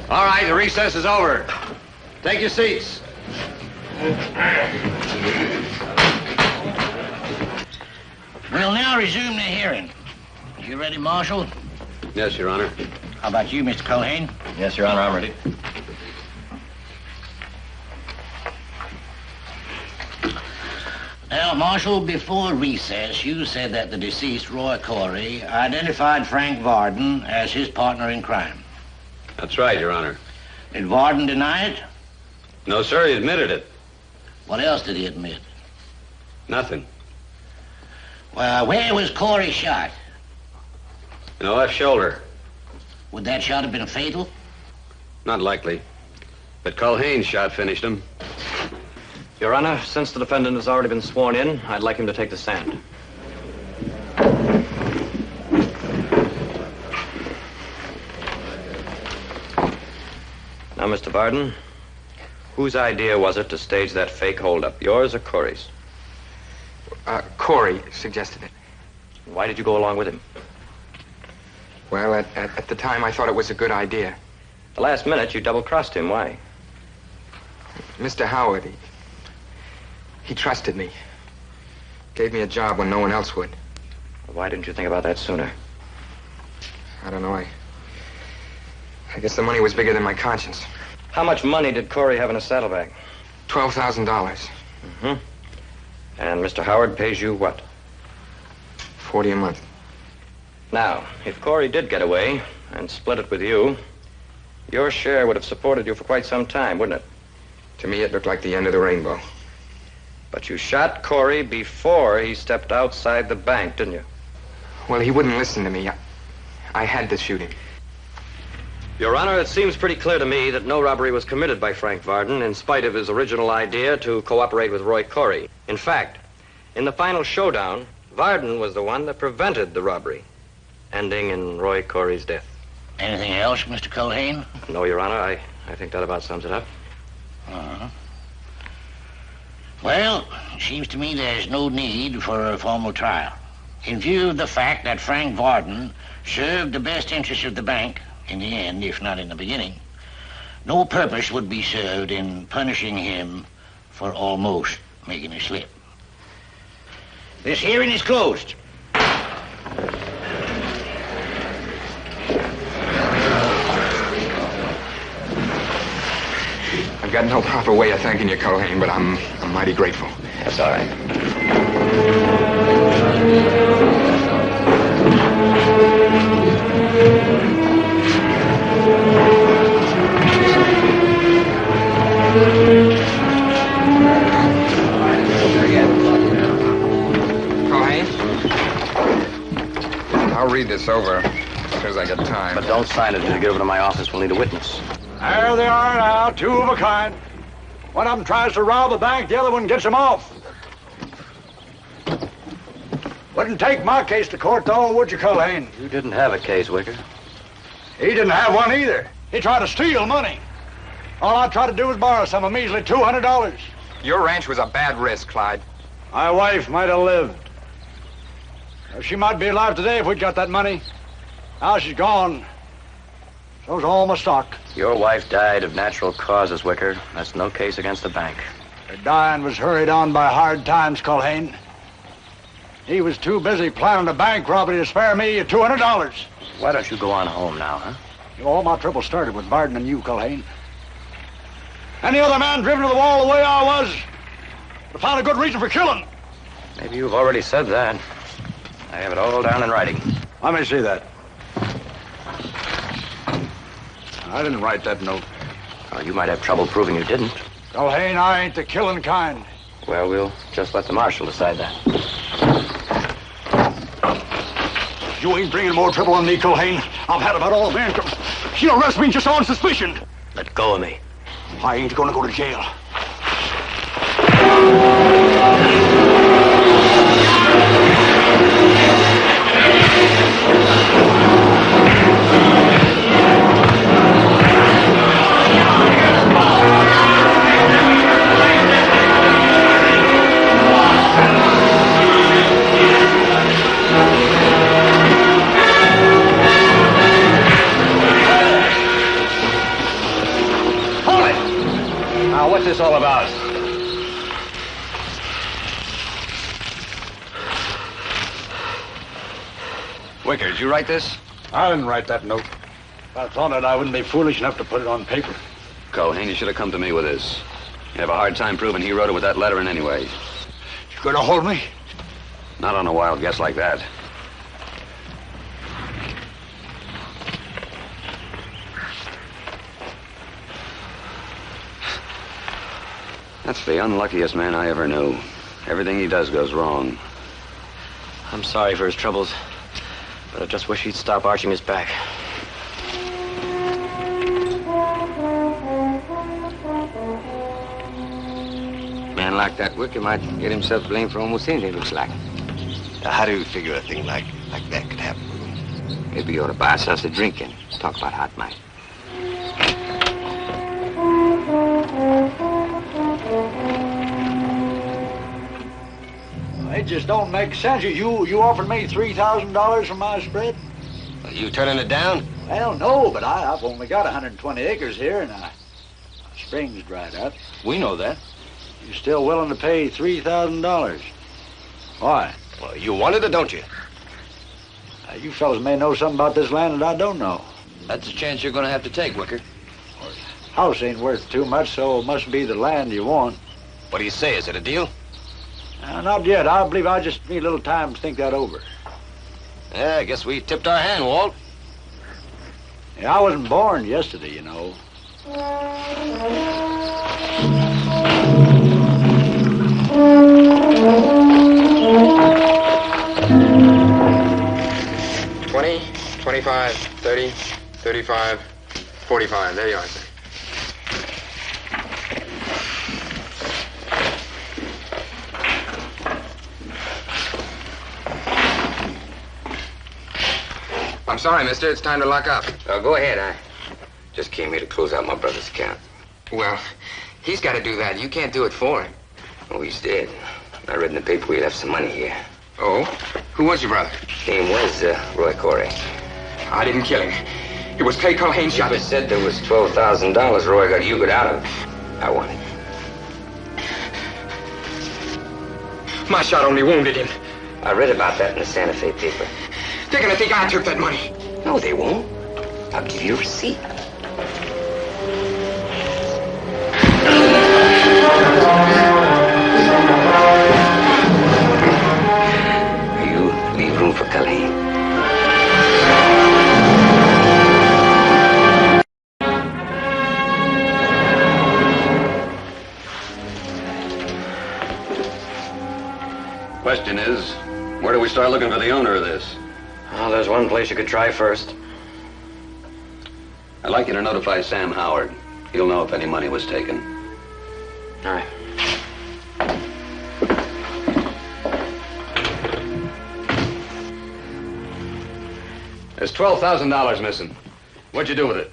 All right, the recess is over. Take your seats. We'll now resume the hearing. You ready, Marshal? Yes, Your Honor. How about you, Mr. Culhane? Yes, Your Honor, I'm ready. Well, Marshal, before recess, you said that the deceased, Roy Corey, identified Frank Varden as his partner in crime. That's right, Your Honor. Did Varden deny it? No, sir, he admitted it. What else did he admit? Nothing. Well, where was Corey shot? In the left shoulder. Would that shot have been fatal? Not likely. But Culhane's shot finished him. Your Honor, since the defendant has already been sworn in, I'd like him to take the stand. Now, Mr. Varden, whose idea was it to stage that fake holdup, yours or Corey's? Corey suggested it. Why did you go along with him? Well, at the time, I thought it was a good idea. The last minute, you double-crossed him. Why? Mr. Howard, he trusted me. Gave me a job when no one else would. Why didn't you think about that sooner? I don't know. I guess the money was bigger than my conscience. How much money did Corey have in his saddlebag? $12,000. Mm-hmm. And Mr. Howard pays you what? $40 a month. Now, if Corey did get away and split it with you, your share would have supported you for quite some time, wouldn't it? To me, it looked like the end of the rainbow. But you shot Corey before he stepped outside the bank, didn't you? Well, he wouldn't listen to me. I had to shoot him. Your Honor, it seems pretty clear to me that no robbery was committed by Frank Varden in spite of his original idea to cooperate with Roy Corey. In fact, in the final showdown, Varden was the one that prevented the robbery, ending in Roy Corey's death. Anything else, Mr. Culhane? No, Your Honor. I think that about sums it up. Uh-huh. Well, it seems to me there's no need for a formal trial. In view of the fact that Frank Varden served the best interests of the bank, in the end, if not in the beginning, no purpose would be served in punishing him for almost making a slip. This hearing is closed. I've got no proper way of thanking you, Culhane, but I'm mighty grateful. That's all right. Culhane? I'll read this over as soon as I get time. But don't sign it until you get over to my office. We'll need a witness. There they are now, two of a kind. One of them tries to rob the bank, the other one gets him off. Wouldn't take my case to court, though, would you, Culhane? You didn't have a case, Wicker. He didn't have one either. He tried to steal money. All I tried to do was borrow some, a measly $200. Your ranch was a bad risk, Clyde. My wife might have lived. She might be alive today if we'd got that money. Now she's gone. So's all my stock. Your wife died of natural causes, Wicker. That's no case against the bank. Her dying was hurried on by hard times, Culhane. He was too busy planning a bank robbery to spare me $200. Why don't you go on home now, huh? All my trouble started with Varden and you, Culhane. Any other man driven to the wall the way I was would have found a good reason for killing. Maybe you've already said that. I have it all down in writing. Let me see that. I didn't write that note. Well, you might have trouble proving you didn't. Culhane, I ain't the killing kind. Well, we'll just let the marshal decide that. You ain't bringing more trouble on me, Culhane. I've had about all men. She'll arrest me just on suspicion. Let go of me. I ain't gonna go to jail. What's this all about? Wicker, did you write this? I didn't write that note. If I thought it, I wouldn't be foolish enough to put it on paper. Culhane, you should have come to me with this. You have a hard time proving he wrote it with that letter in anyway. Gonna hold me? Not on a wild guess like that. That's the unluckiest man I ever knew. Everything he does goes wrong. I'm sorry for his troubles, but I just wish he'd stop arching his back. Man like that Wicker might get himself blamed for almost anything, looks like. Now, how do you figure a thing like that could happen with him? Maybe you ought to buy us a drink and talk about how it might. It just don't make sense. You offered me $3,000 for my spread? Are you turning it down? Well, no, but I've only got 120 acres here, and my spring's dried up. We know that. You still willing to pay $3,000? Why? Well, you want it or don't you? You fellas may know something about this land that I don't know. That's a chance you're going to have to take, Wicker. House ain't worth too much, so it must be the land you want. What do you say? Is it a deal? Not yet. I believe I just need a little time to think that over. Yeah, I guess we tipped our hand, Walt. Yeah, I wasn't born yesterday, you know. $20, $25, $30, $35, $45. There you are, sir. I'm sorry, mister. It's time to lock up. Go ahead. I just came here to close out my brother's account. Well, he's got to do that. You can't do it for him. Oh, he's dead. I read in the paper we left some money here. Oh? Who was your brother? Name was Roy Corey. I didn't kill him. It was Clay Culhane shot. It said there was $12,000 Roy got you out of. I want it. My shot only wounded him. I read about that in the Santa Fe paper. They're gonna think I took that money. No, they won't. I'll give you a receipt. You leave room for Culhane. Question is, where do we start looking for the owner of this? Well, there's one place you could try first. I'd like you to notify Sam Howard. He'll know if any money was taken. All right. There's $12,000 missing. What'd you do with it?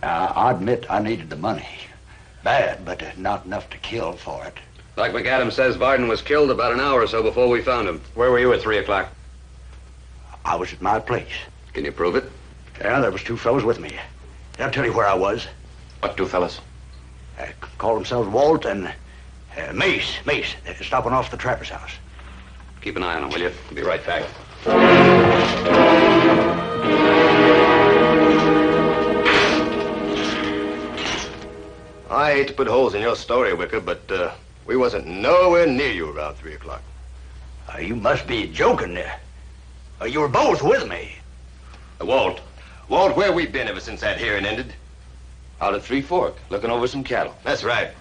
I admit I needed the money. Bad, but not enough to kill for it. Like McAdams says, Varden was killed about an hour or so before we found him. Where were you at 3 o'clock? I was at my place. Can you prove it? Yeah, there was two fellows with me. I'll tell you where I was. What two fellas? Call themselves Walt and Mace. They're stopping off the trapper's house. Keep an eye on him, will you? I'll be right back. I hate to put holes in your story, Wicker, but we wasn't nowhere near you around 3 o'clock. You must be joking there. You were both with me. Walt, where we been ever since that hearing ended? Out at Three Fork, looking over some cattle. That's right.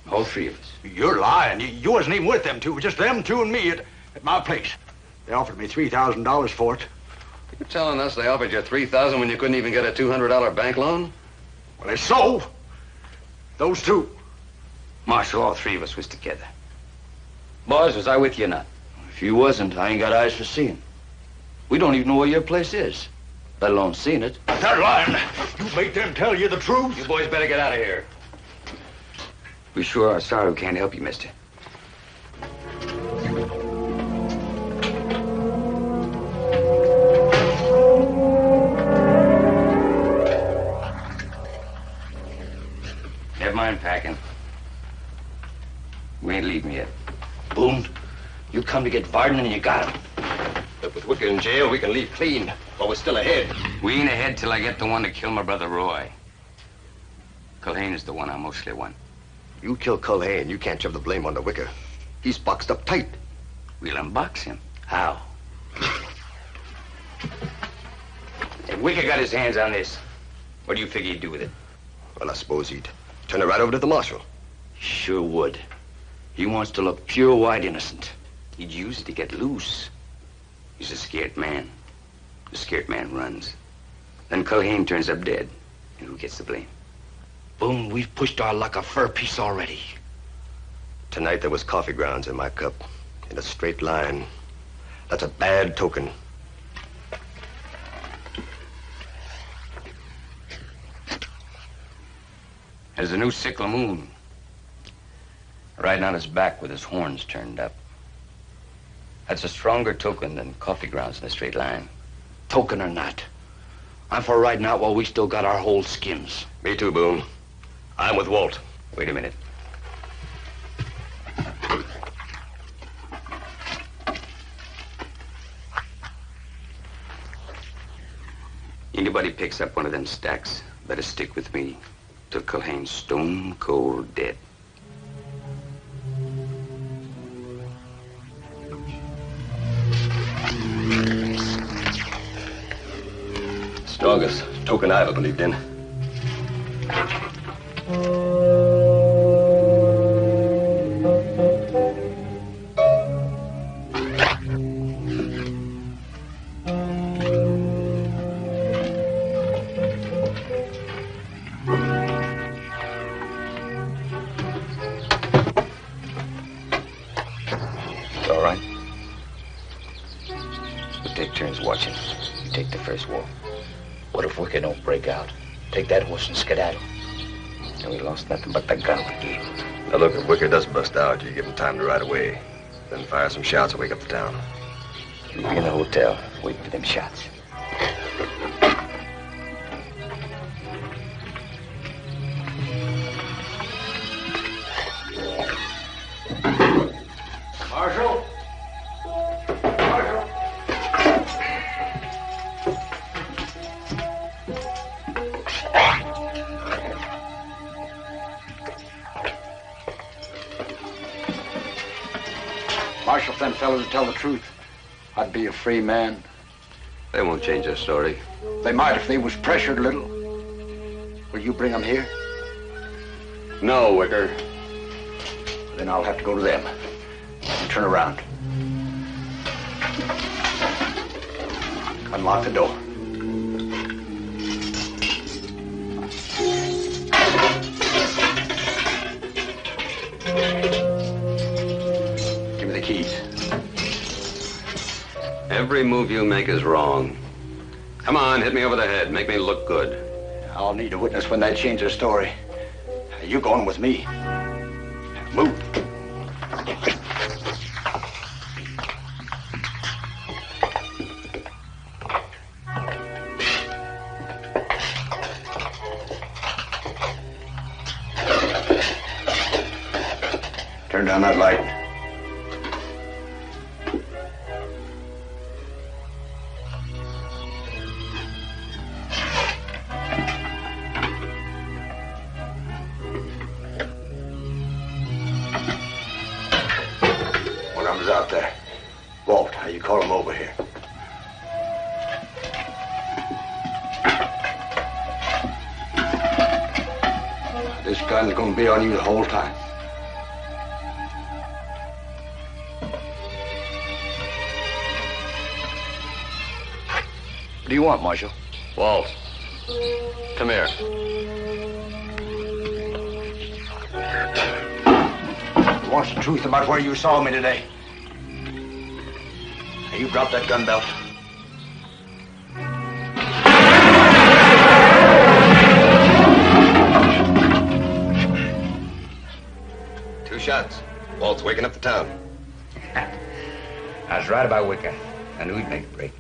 All three of us. You're lying. You wasn't even with them two. It was just them two and me at my place. They offered me $3,000 for it. You're telling us they offered you $3,000 when you couldn't even get a $200 bank loan? Well, it's so. Those two. Marshal, all three of us was together. Boys, was I with you or not? If you wasn't, I ain't got eyes for seeing. We don't even know where your place is, let alone seeing it. They're lying. You make them tell you the truth. You boys better get out of here. We sure are sorry we can't help you, mister. Never mind packing. We ain't leaving yet. Boone, you come to get Varden and you got him. But with Wicker in jail, we can leave clean, but we're still ahead. We ain't ahead till I get the one to kill my brother Roy. Culhane is the one I mostly want. You kill Culhane, you can't shove the blame on the Wicker. He's boxed up tight. We'll unbox him. How? If Wicker got his hands on this, what do you figure he'd do with it? Well, I suppose he'd turn it right over to the marshal. Sure would. He wants to look pure white innocent. He'd use it to get loose. He's a scared man. The scared man runs. Then Culhane turns up dead. And who gets the blame? Boone, we've pushed our luck a fur piece already. Tonight there was coffee grounds in my cup, in a straight line. That's a bad token. There's a new sickle moon. Riding on his back with his horns turned up. That's a stronger token than coffee grounds in a straight line. Token or not, I'm for riding out while we still got our whole skins. Me too, Boone. I'm with Walt. Wait a minute. Anybody picks up one of them stacks, better stick with me till Culhane's stone cold dead. Strongest token I ever believed in. It's all right. We'll take turns watching. You take the first walk. What if Wicker don't break out? Take that horse and skedaddle. And we lost nothing but the gun we gave him. Now look, if Wicker does bust out, you give him time to ride away. Then fire some shots and wake up the town. We'll be in the hotel, waiting for them shots. Marshal? Marshal, if them fellows would tell the truth, I'd be a free man. They won't change their story. They might if they was pressured a little. Will you bring them here? No, Wicker. Then I'll have to go to them. And turn around. Unlock the door. Give me the keys. Every move you make is wrong. Come on, hit me over the head. Make me look good. I'll need a witness when they change their story. You going with me. Move. Turn down that light. One of them's out there. Walt, how you call him over here? This gun's gonna be on you the whole time. What do you want, Marshal? Walt, come here. He wants the truth about where you saw me today. Now, you drop that gun belt. Two shots. Walt's waking up the town. I was right about Wicker. I knew he'd make a break.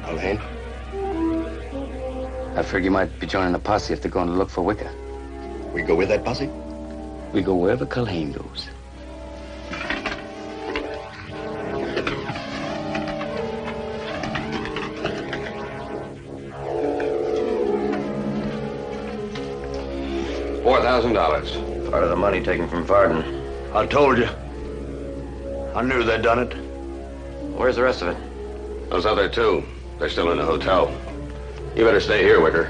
Culhane? I figured you might be joining the posse if they're going to look for Wicker. We go with that posse? We go wherever Culhane goes. $4,000. Part of the money taken from Varden. I told you. I knew they'd done it. Where's the rest of it? Those other two, they're still in the hotel. You better stay here, Wicker.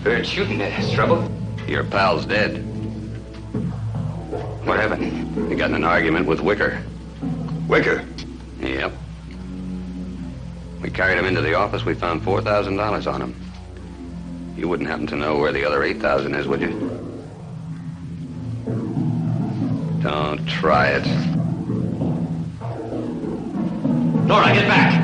Heard shooting. There's trouble? Your pal's dead. What happened? He got in an argument with Wicker. Wicker? Yep. We carried him into the office. We found $4,000 on him. You wouldn't happen to know where the other $8,000 is, would you? Don't try it. Nora, get back!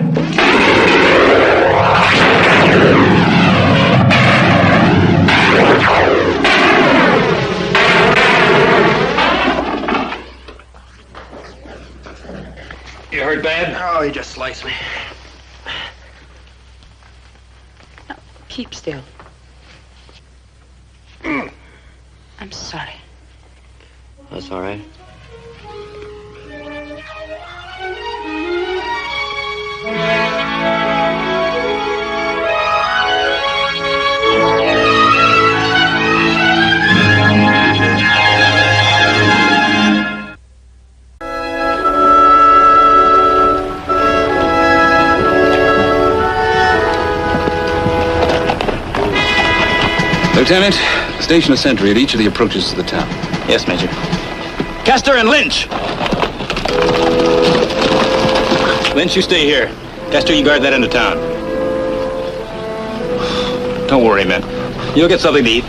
You hurt bad? Oh, he just sliced me. No, keep still. I'm sorry. That's all right. Lieutenant, station a sentry at each of the approaches to the town. Yes, Major. Kester and Lynch! Lynch, you stay here. Kester, you guard that end of town. Don't worry, man. You'll get something to eat.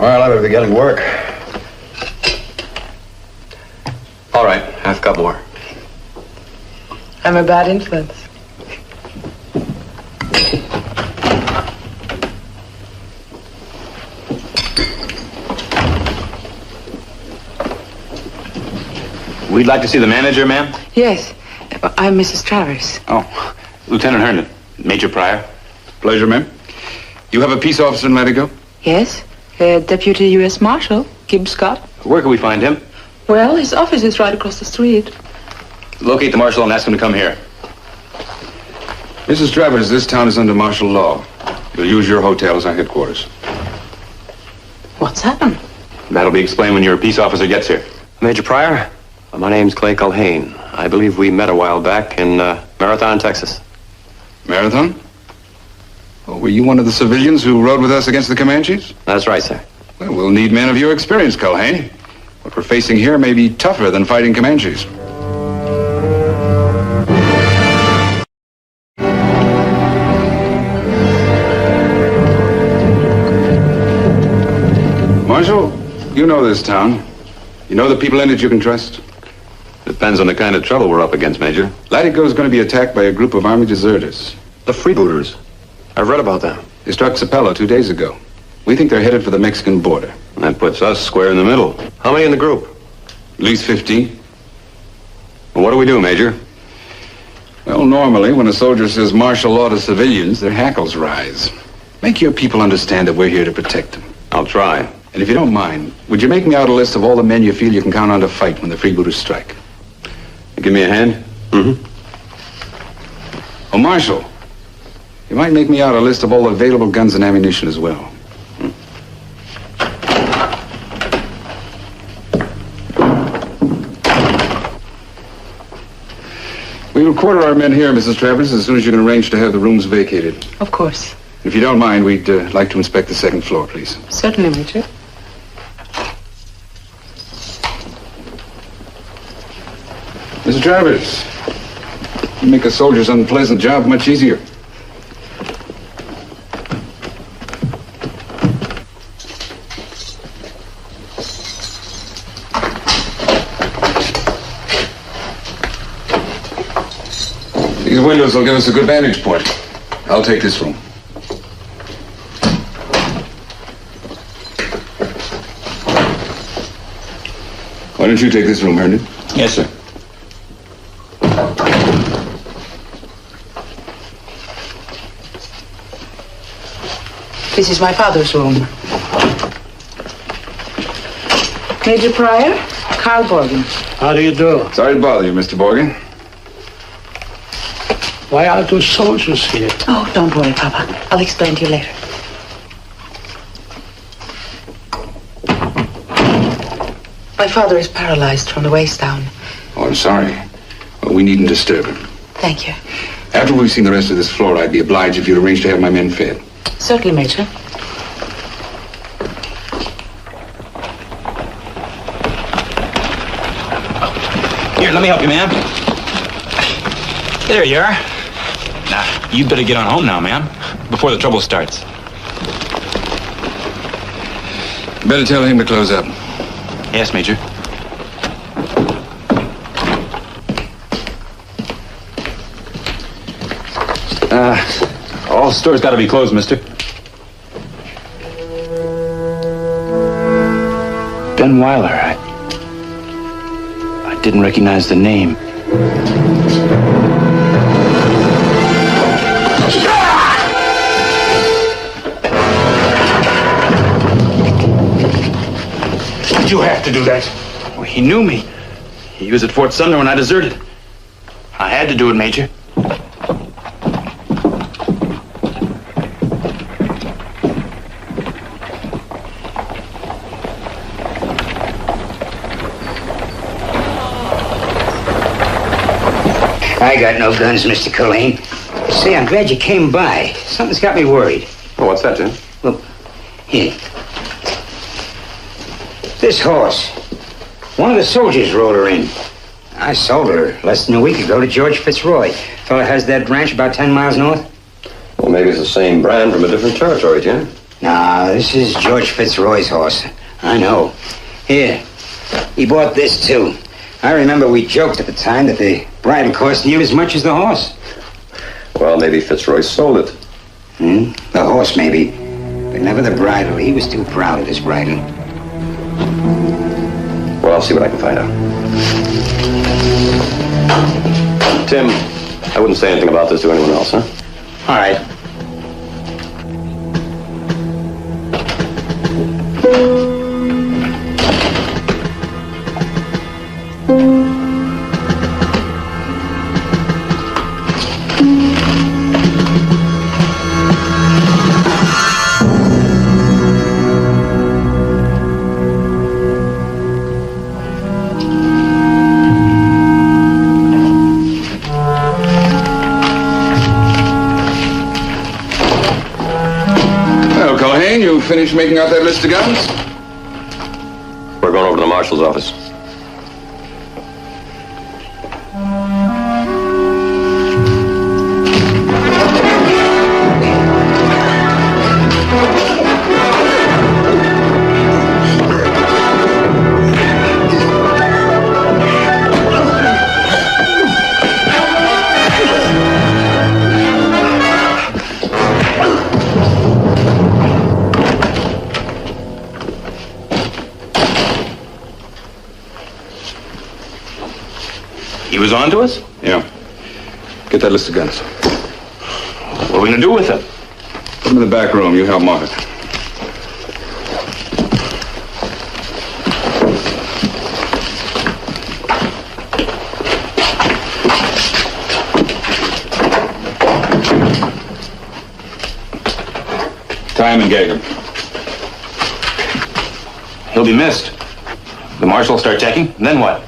Well, I better be getting work. All right, half cup more. I'm a bad influence. We'd like to see the manager, ma'am. Yes, I'm Mrs. Travers. Oh, Lieutenant Herndon. Major Pryor. pleasure, ma'am. You have a peace officer in Latigo? Yes, Deputy U.S. Marshal, Gibb Scott. Where can we find him? Well, his office is right across the street. Locate the marshal and ask him to come here. Mrs. Travers, this town is under martial law. You'll use your hotel as our headquarters. What's happened? That'll be explained when your peace officer gets here. Major Pryor, my name's Clay Culhane. I believe we met a while back in Marathon, Texas. Marathon? Oh, were you one of the civilians who rode with us against the Comanches? That's right, sir. Well, we'll need men of your experience, Culhane. What we're facing here may be tougher than fighting Comanches. Marshal, you know this town. You know the people in it you can trust? Depends on the kind of trouble we're up against, Major. Latigo is going to be attacked by a group of Army deserters. The freebooters. I've read about them. They struck Sapelo 2 days ago. We think they're headed for the Mexican border. That puts us square in the middle. How many in the group? At least 15. Well, what do we do, Major? Well, normally, when a soldier says martial law to civilians, their hackles rise. Make your people understand that we're here to protect them. I'll try. And if you don't mind, would you make me out a list of all the men you feel you can count on to fight when the freebooters strike? You give me a hand? Mm-hmm. Oh, Marshal, you might make me out a list of all available guns and ammunition as well. We'll quarter our men here, Mrs. Travers, as soon as you can arrange to have the rooms vacated. Of course. If you don't mind, we'd like to inspect the second floor, please. Certainly, Major. Mrs. Travers, you make a soldier's unpleasant job much easier. These windows will give us a good vantage point. I'll take this room. Why don't you take this room, Herndon? Yes, sir. This is my father's room. Major Pryor, Carl Borgen. How do you do? Sorry to bother you, Mr. Borgen. Why are those soldiers here? Oh, don't worry, Papa. I'll explain to you later. My father is paralyzed from the waist down. Oh, I'm sorry. Well, we needn't disturb him. Thank you. After we've seen the rest of this floor, I'd be obliged if you'd arrange to have my men fed. Certainly, Major. Here, let me help you, ma'am. There you are. Now, you'd better get on home now, ma'am, before the trouble starts. Better tell him to close up. Yes, Major. All stores got to be closed, mister. Ben Weiler. I didn't recognize the name. Did you have to do that? Well, he knew me. He was at Fort Sumner when I deserted. I had to do it, Major. I got no guns, Mr. Culhane. Say, I'm glad you came by. Something's got me worried. Oh, what's that, Jim? Look, here. This horse. One of the soldiers rode her in. I sold her less than a week ago to George Fitzroy. Fella has that ranch about 10 miles north. Well, maybe it's the same brand from a different territory, Jim. Nah, this is George Fitzroy's horse. I know. Here, he bought this, too. I remember we joked at the time that the bridle cost near as much as the horse. Well, maybe Fitzroy sold it. The horse, maybe. But never the bridle. He was too proud of his bridle. Well, I'll see what I can find out. Tim, I wouldn't say anything about this to anyone else, huh? All right. You finished making out that list of guns? We're going over to the marshal's office. He was on to us? Yeah. Get that list of guns. What are we going to do with them? Put them in the back room. You help mark it. Tie him and gag him. He'll be missed. The marshal will start checking, and then what?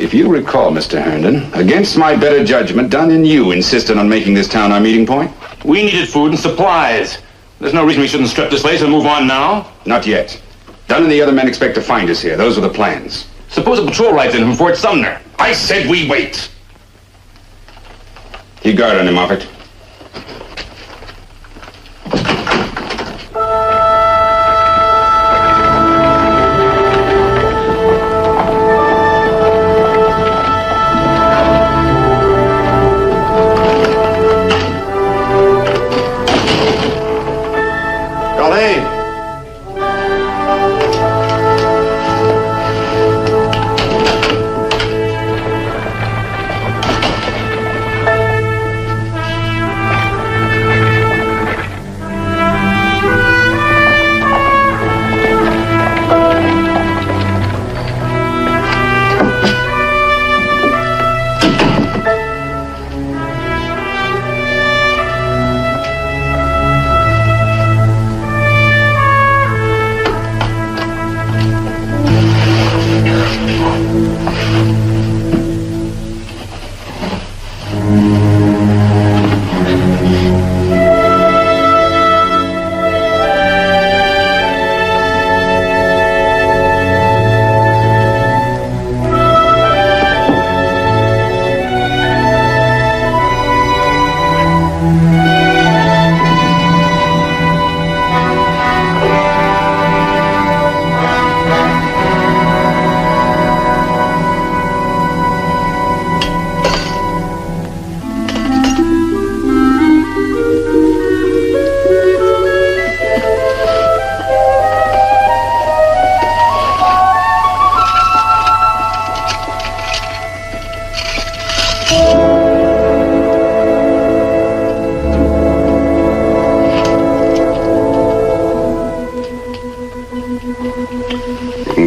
If you recall, Mr. Herndon, against my better judgment, Dunn and you insisted on making this town our meeting point. We needed food and supplies. There's no reason we shouldn't strip this place and move on now. Not yet. Dunn and the other men expect to find us here. Those were the plans. Suppose a patrol rides in from Fort Sumner. I said we wait. Keep guard on him, Moffat.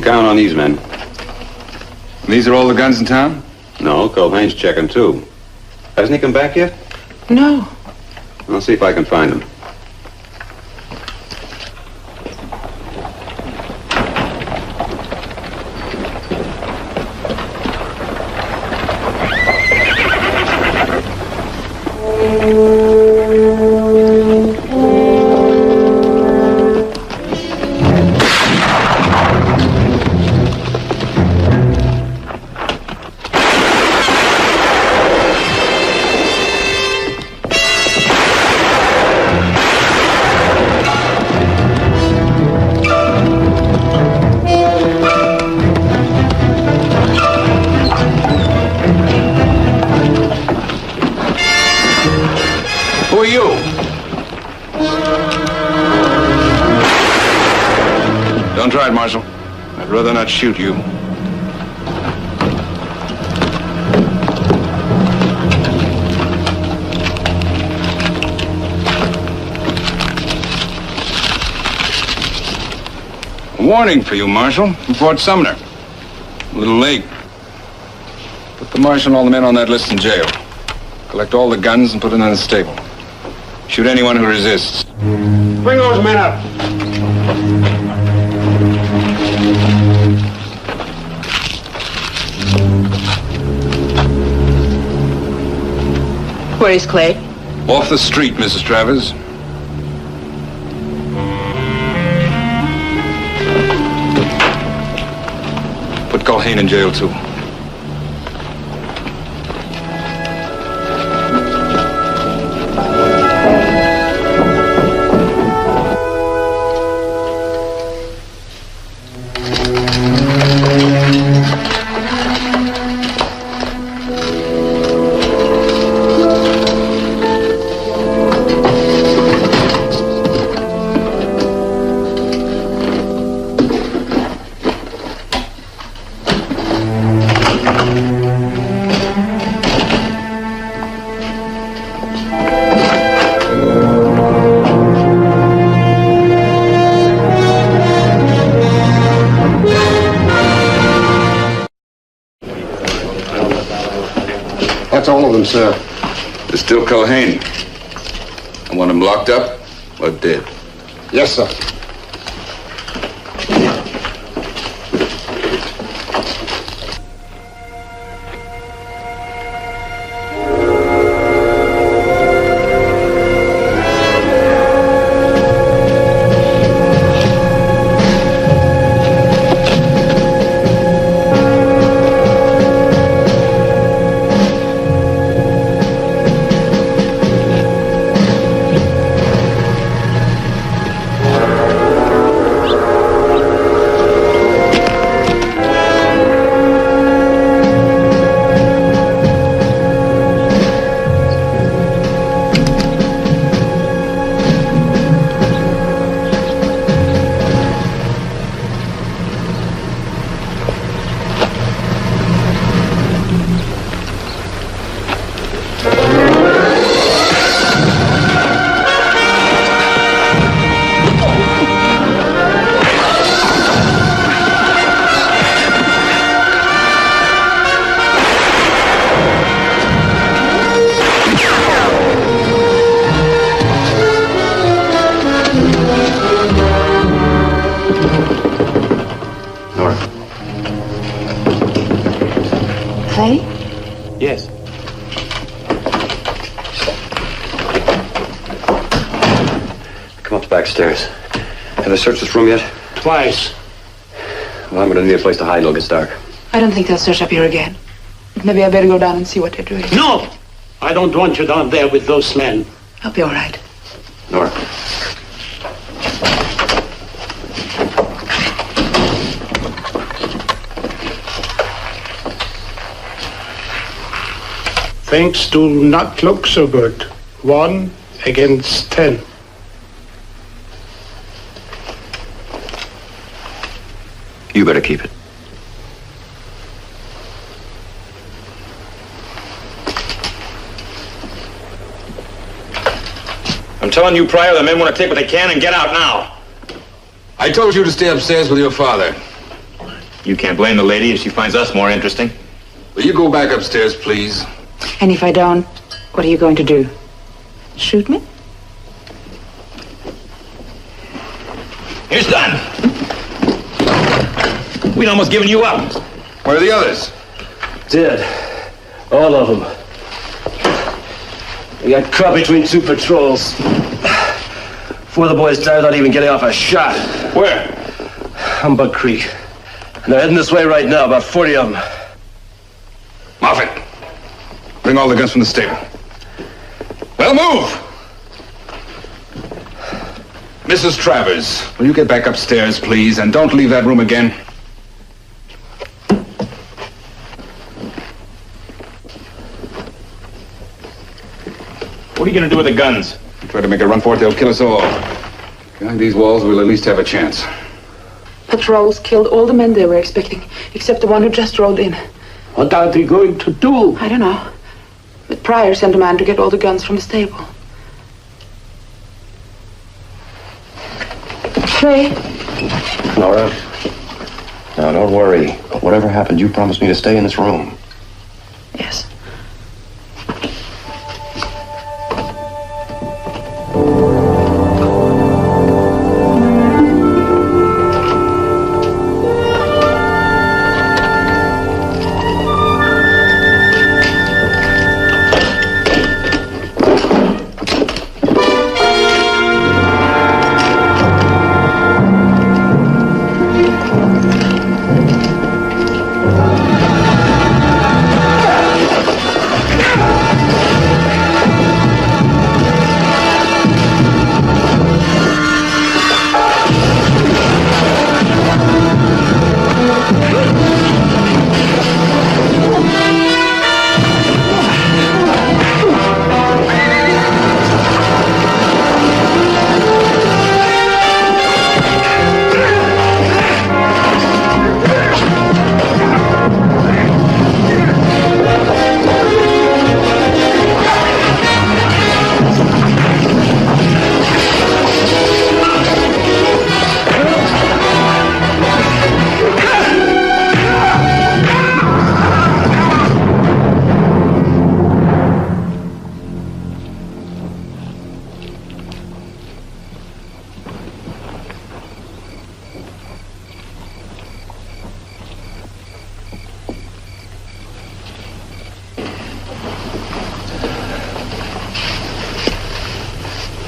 Count on these men. These are all the guns in town? No, Culhane's checking too. Hasn't he come back yet? No. I'll see if I can find him. Don't try it, Marshal. I'd rather not shoot you. A warning for you, Marshal, from Fort Sumner. A little late. Put the Marshal and all the men on that list in jail. Collect all the guns and put them in the stable. Shoot anyone who resists. Bring those men up. Where is Clay? Off the street, Mrs. Travers. Put Culhane in jail, too. That's all of them, sir. There's still Culhane. I want him locked up or dead. Yes, sir. they searched this room yet? Twice. Well, I'm going to need a place to hide until it gets dark. I don't think they'll search up here again. Maybe I better go down and see what they're doing. No! I don't want you down there with those men. I'll be all right. Nora. Things do not look so good. 1 against 10. You better keep it. I'm telling you, Pryor, the men want to take what they can and get out now. I told you to stay upstairs with your father. You can't blame the lady if she finds us more interesting. Will you go back upstairs, please? And if I don't, what are you going to do? Shoot me? Here's Dunn. We'd almost given you up. Where are the others? Dead. All of them. We got caught between 2 patrols. 4 of the boys died without even getting off a shot. Where? Humbug Creek. And they're heading this way right now, about 40 of them. Moffat, bring all the guns from the stable. Well, move! Mrs. Travers, will you get back upstairs, please, and don't leave that room again? What are you going to do with the guns? Try to make a run for it, they'll kill us all. Behind these walls, we'll at least have a chance. Patrols killed all the men they were expecting, except the one who just rode in. What are they going to do? I don't know. But Pryor sent a man to get all the guns from the stable. Clay? Nora. Now, don't worry. Whatever happens, you promised me to stay in this room. Yes.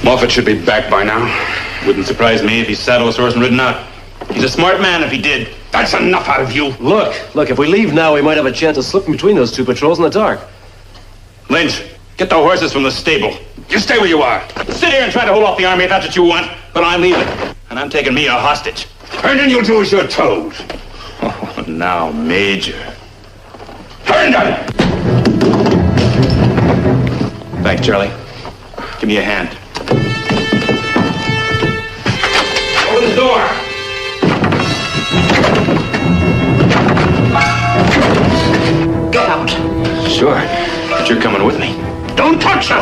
Moffat should be back by now. Wouldn't surprise me if he saddled his horse and ridden out. He's a smart man if he did. That's enough out of you. Look, if we leave now, we might have a chance of slipping between those 2 patrols in the dark. Lynch, get the horses from the stable. You stay where you are. Sit here and try to hold off the army if that's what you want. But I'm leaving, and I'm taking me a hostage. Herndon, you'll do as you're told. Oh, now, Major. Herndon! Thanks, Charlie. Give me a hand. Open the door! Get out. Sure, but you're coming with me. Don't touch her!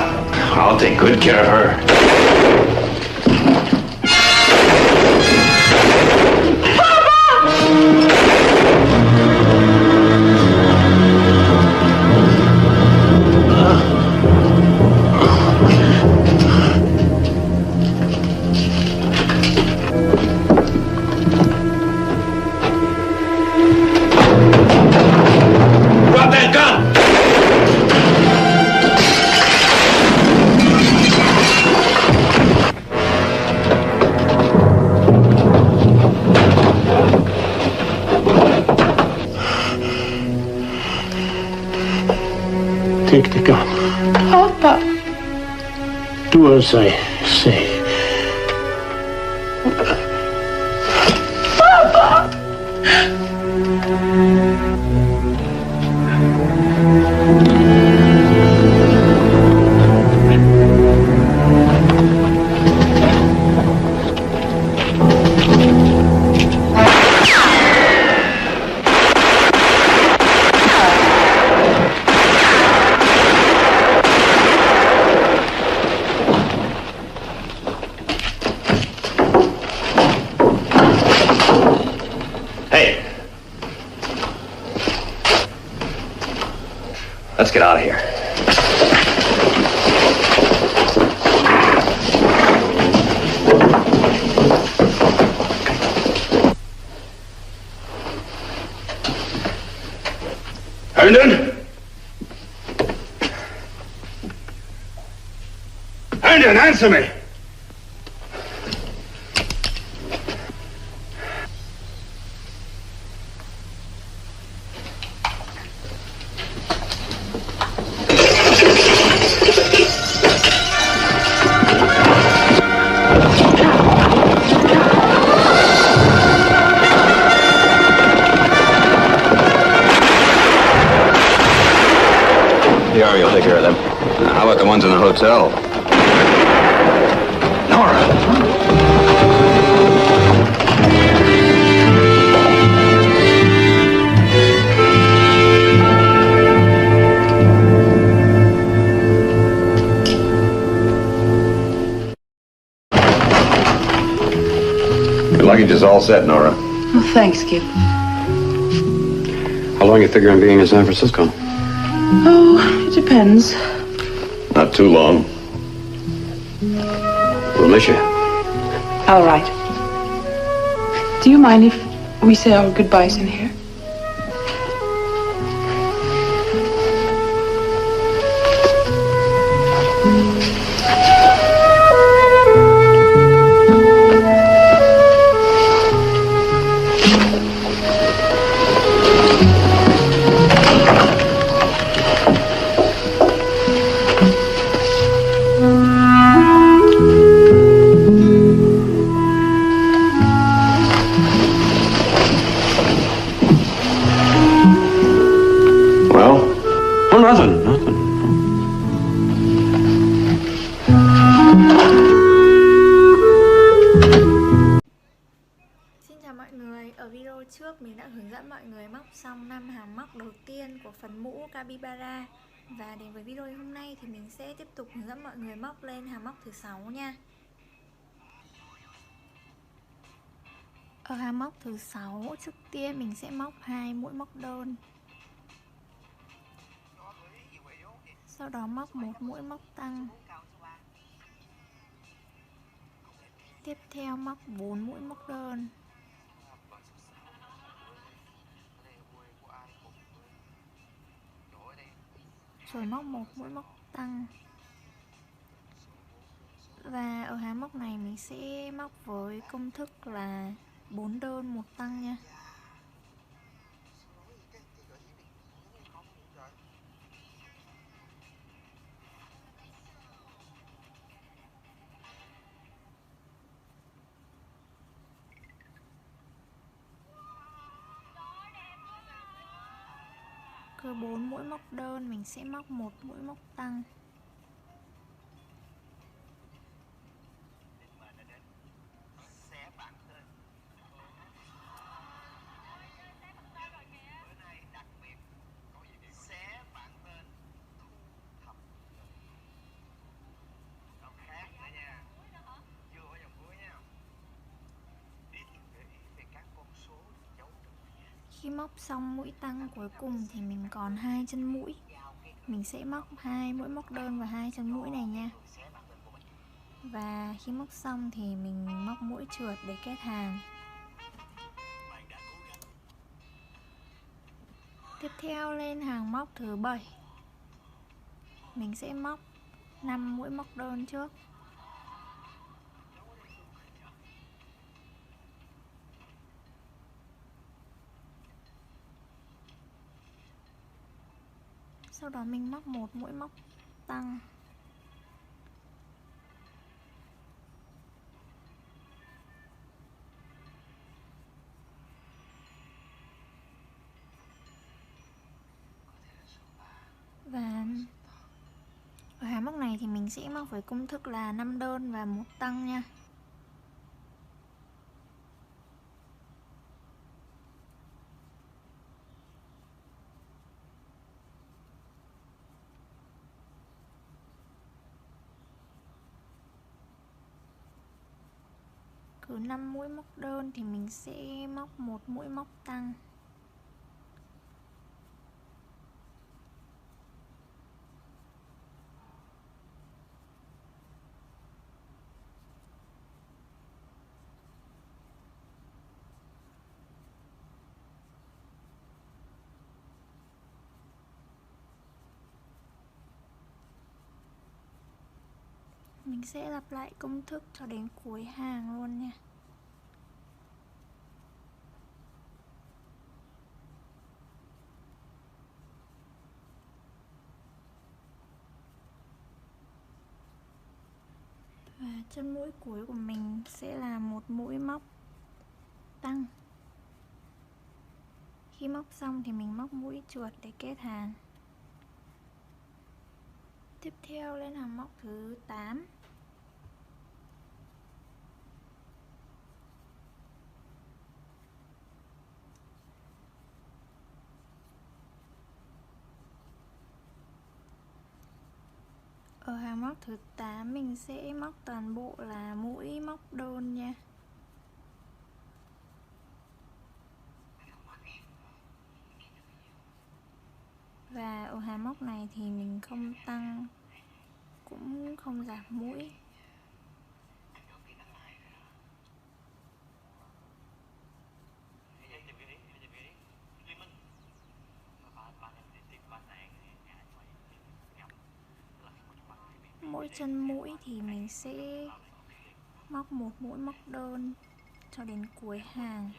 I'll take good care of her. Take the gun. Papa. Do as I say. Papa! Let's get out of here. Herndon? Herndon, answer me! The Army will take care of them. How about the ones in the hotel? Your luggage is all set, Nora. Oh, thanks, Kip. How long you figure on being in San Francisco? Oh, it depends. Not too long. We'll miss you. All right. Do you mind if we say our goodbyes in here? Nothing. Xin chào mọi người, ở video trước mình đã hướng dẫn mọi người móc xong 5 hàng móc đầu tiên của phần mũ capybara. Và đến với video hôm nay thì mình sẽ tiếp tục hướng dẫn mọi người móc lên hàng móc thứ 6 nha. Ở hàng móc thứ 6, trước tiên mình sẽ móc 2 mũi móc đơn. Sau đó móc 1 mũi móc tăng. Tiếp theo móc 4 mũi móc đơn. Rồi móc 1 mũi móc tăng. Và ở hàng móc này mình sẽ móc với công thức là 4 đơn 1 tăng nha. Cứ 4 mũi móc đơn mình sẽ móc 1 mũi móc tăng. Khi móc xong mũi tăng cuối cùng thì mình còn 2 chân mũi. Mình sẽ móc 2 mũi móc đơn và 2 chân mũi này nha. Và khi móc xong thì mình móc mũi trượt để kết hàng. Tiếp theo lên hàng móc thứ 7. Mình sẽ móc 5 mũi móc đơn trước. Sau đó mình móc một mũi móc tăng. Và ở hàng móc này thì mình sẽ móc với công thức là 5 đơn và 1 tăng nha. Cứ 5 mũi móc đơn thì mình sẽ móc một mũi móc tăng. Mình sẽ lặp lại công thức cho đến cuối hàng luôn nha. Và chân mũi cuối của mình sẽ là một mũi móc tăng. Khi móc xong thì mình móc mũi chuột để kết hàng. Tiếp theo lên hàng móc thứ 8. Ở hàng móc thứ 8 mình sẽ móc toàn bộ là mũi móc đơn nha. Và ở hàng móc này thì mình không tăng cũng không giảm mũi. Mỗi chân mũi thì mình sẽ móc một mũi móc đơn cho đến cuối hàng.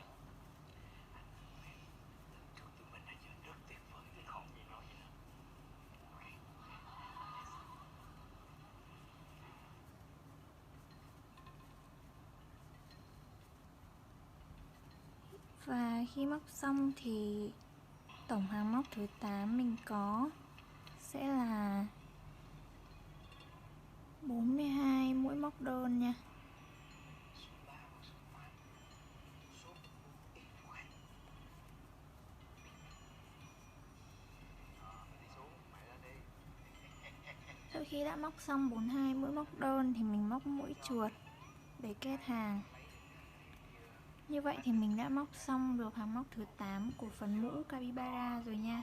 Và khi móc xong thì tổng hàng móc thứ 8 mình có sẽ là 42 mũi móc đơn nha. Sau khi đã móc xong 42 mũi móc đơn thì mình móc mũi chuột để kết hàng. Như vậy thì mình đã móc xong được hàng móc thứ 8 của phần mũ capybara rồi nha.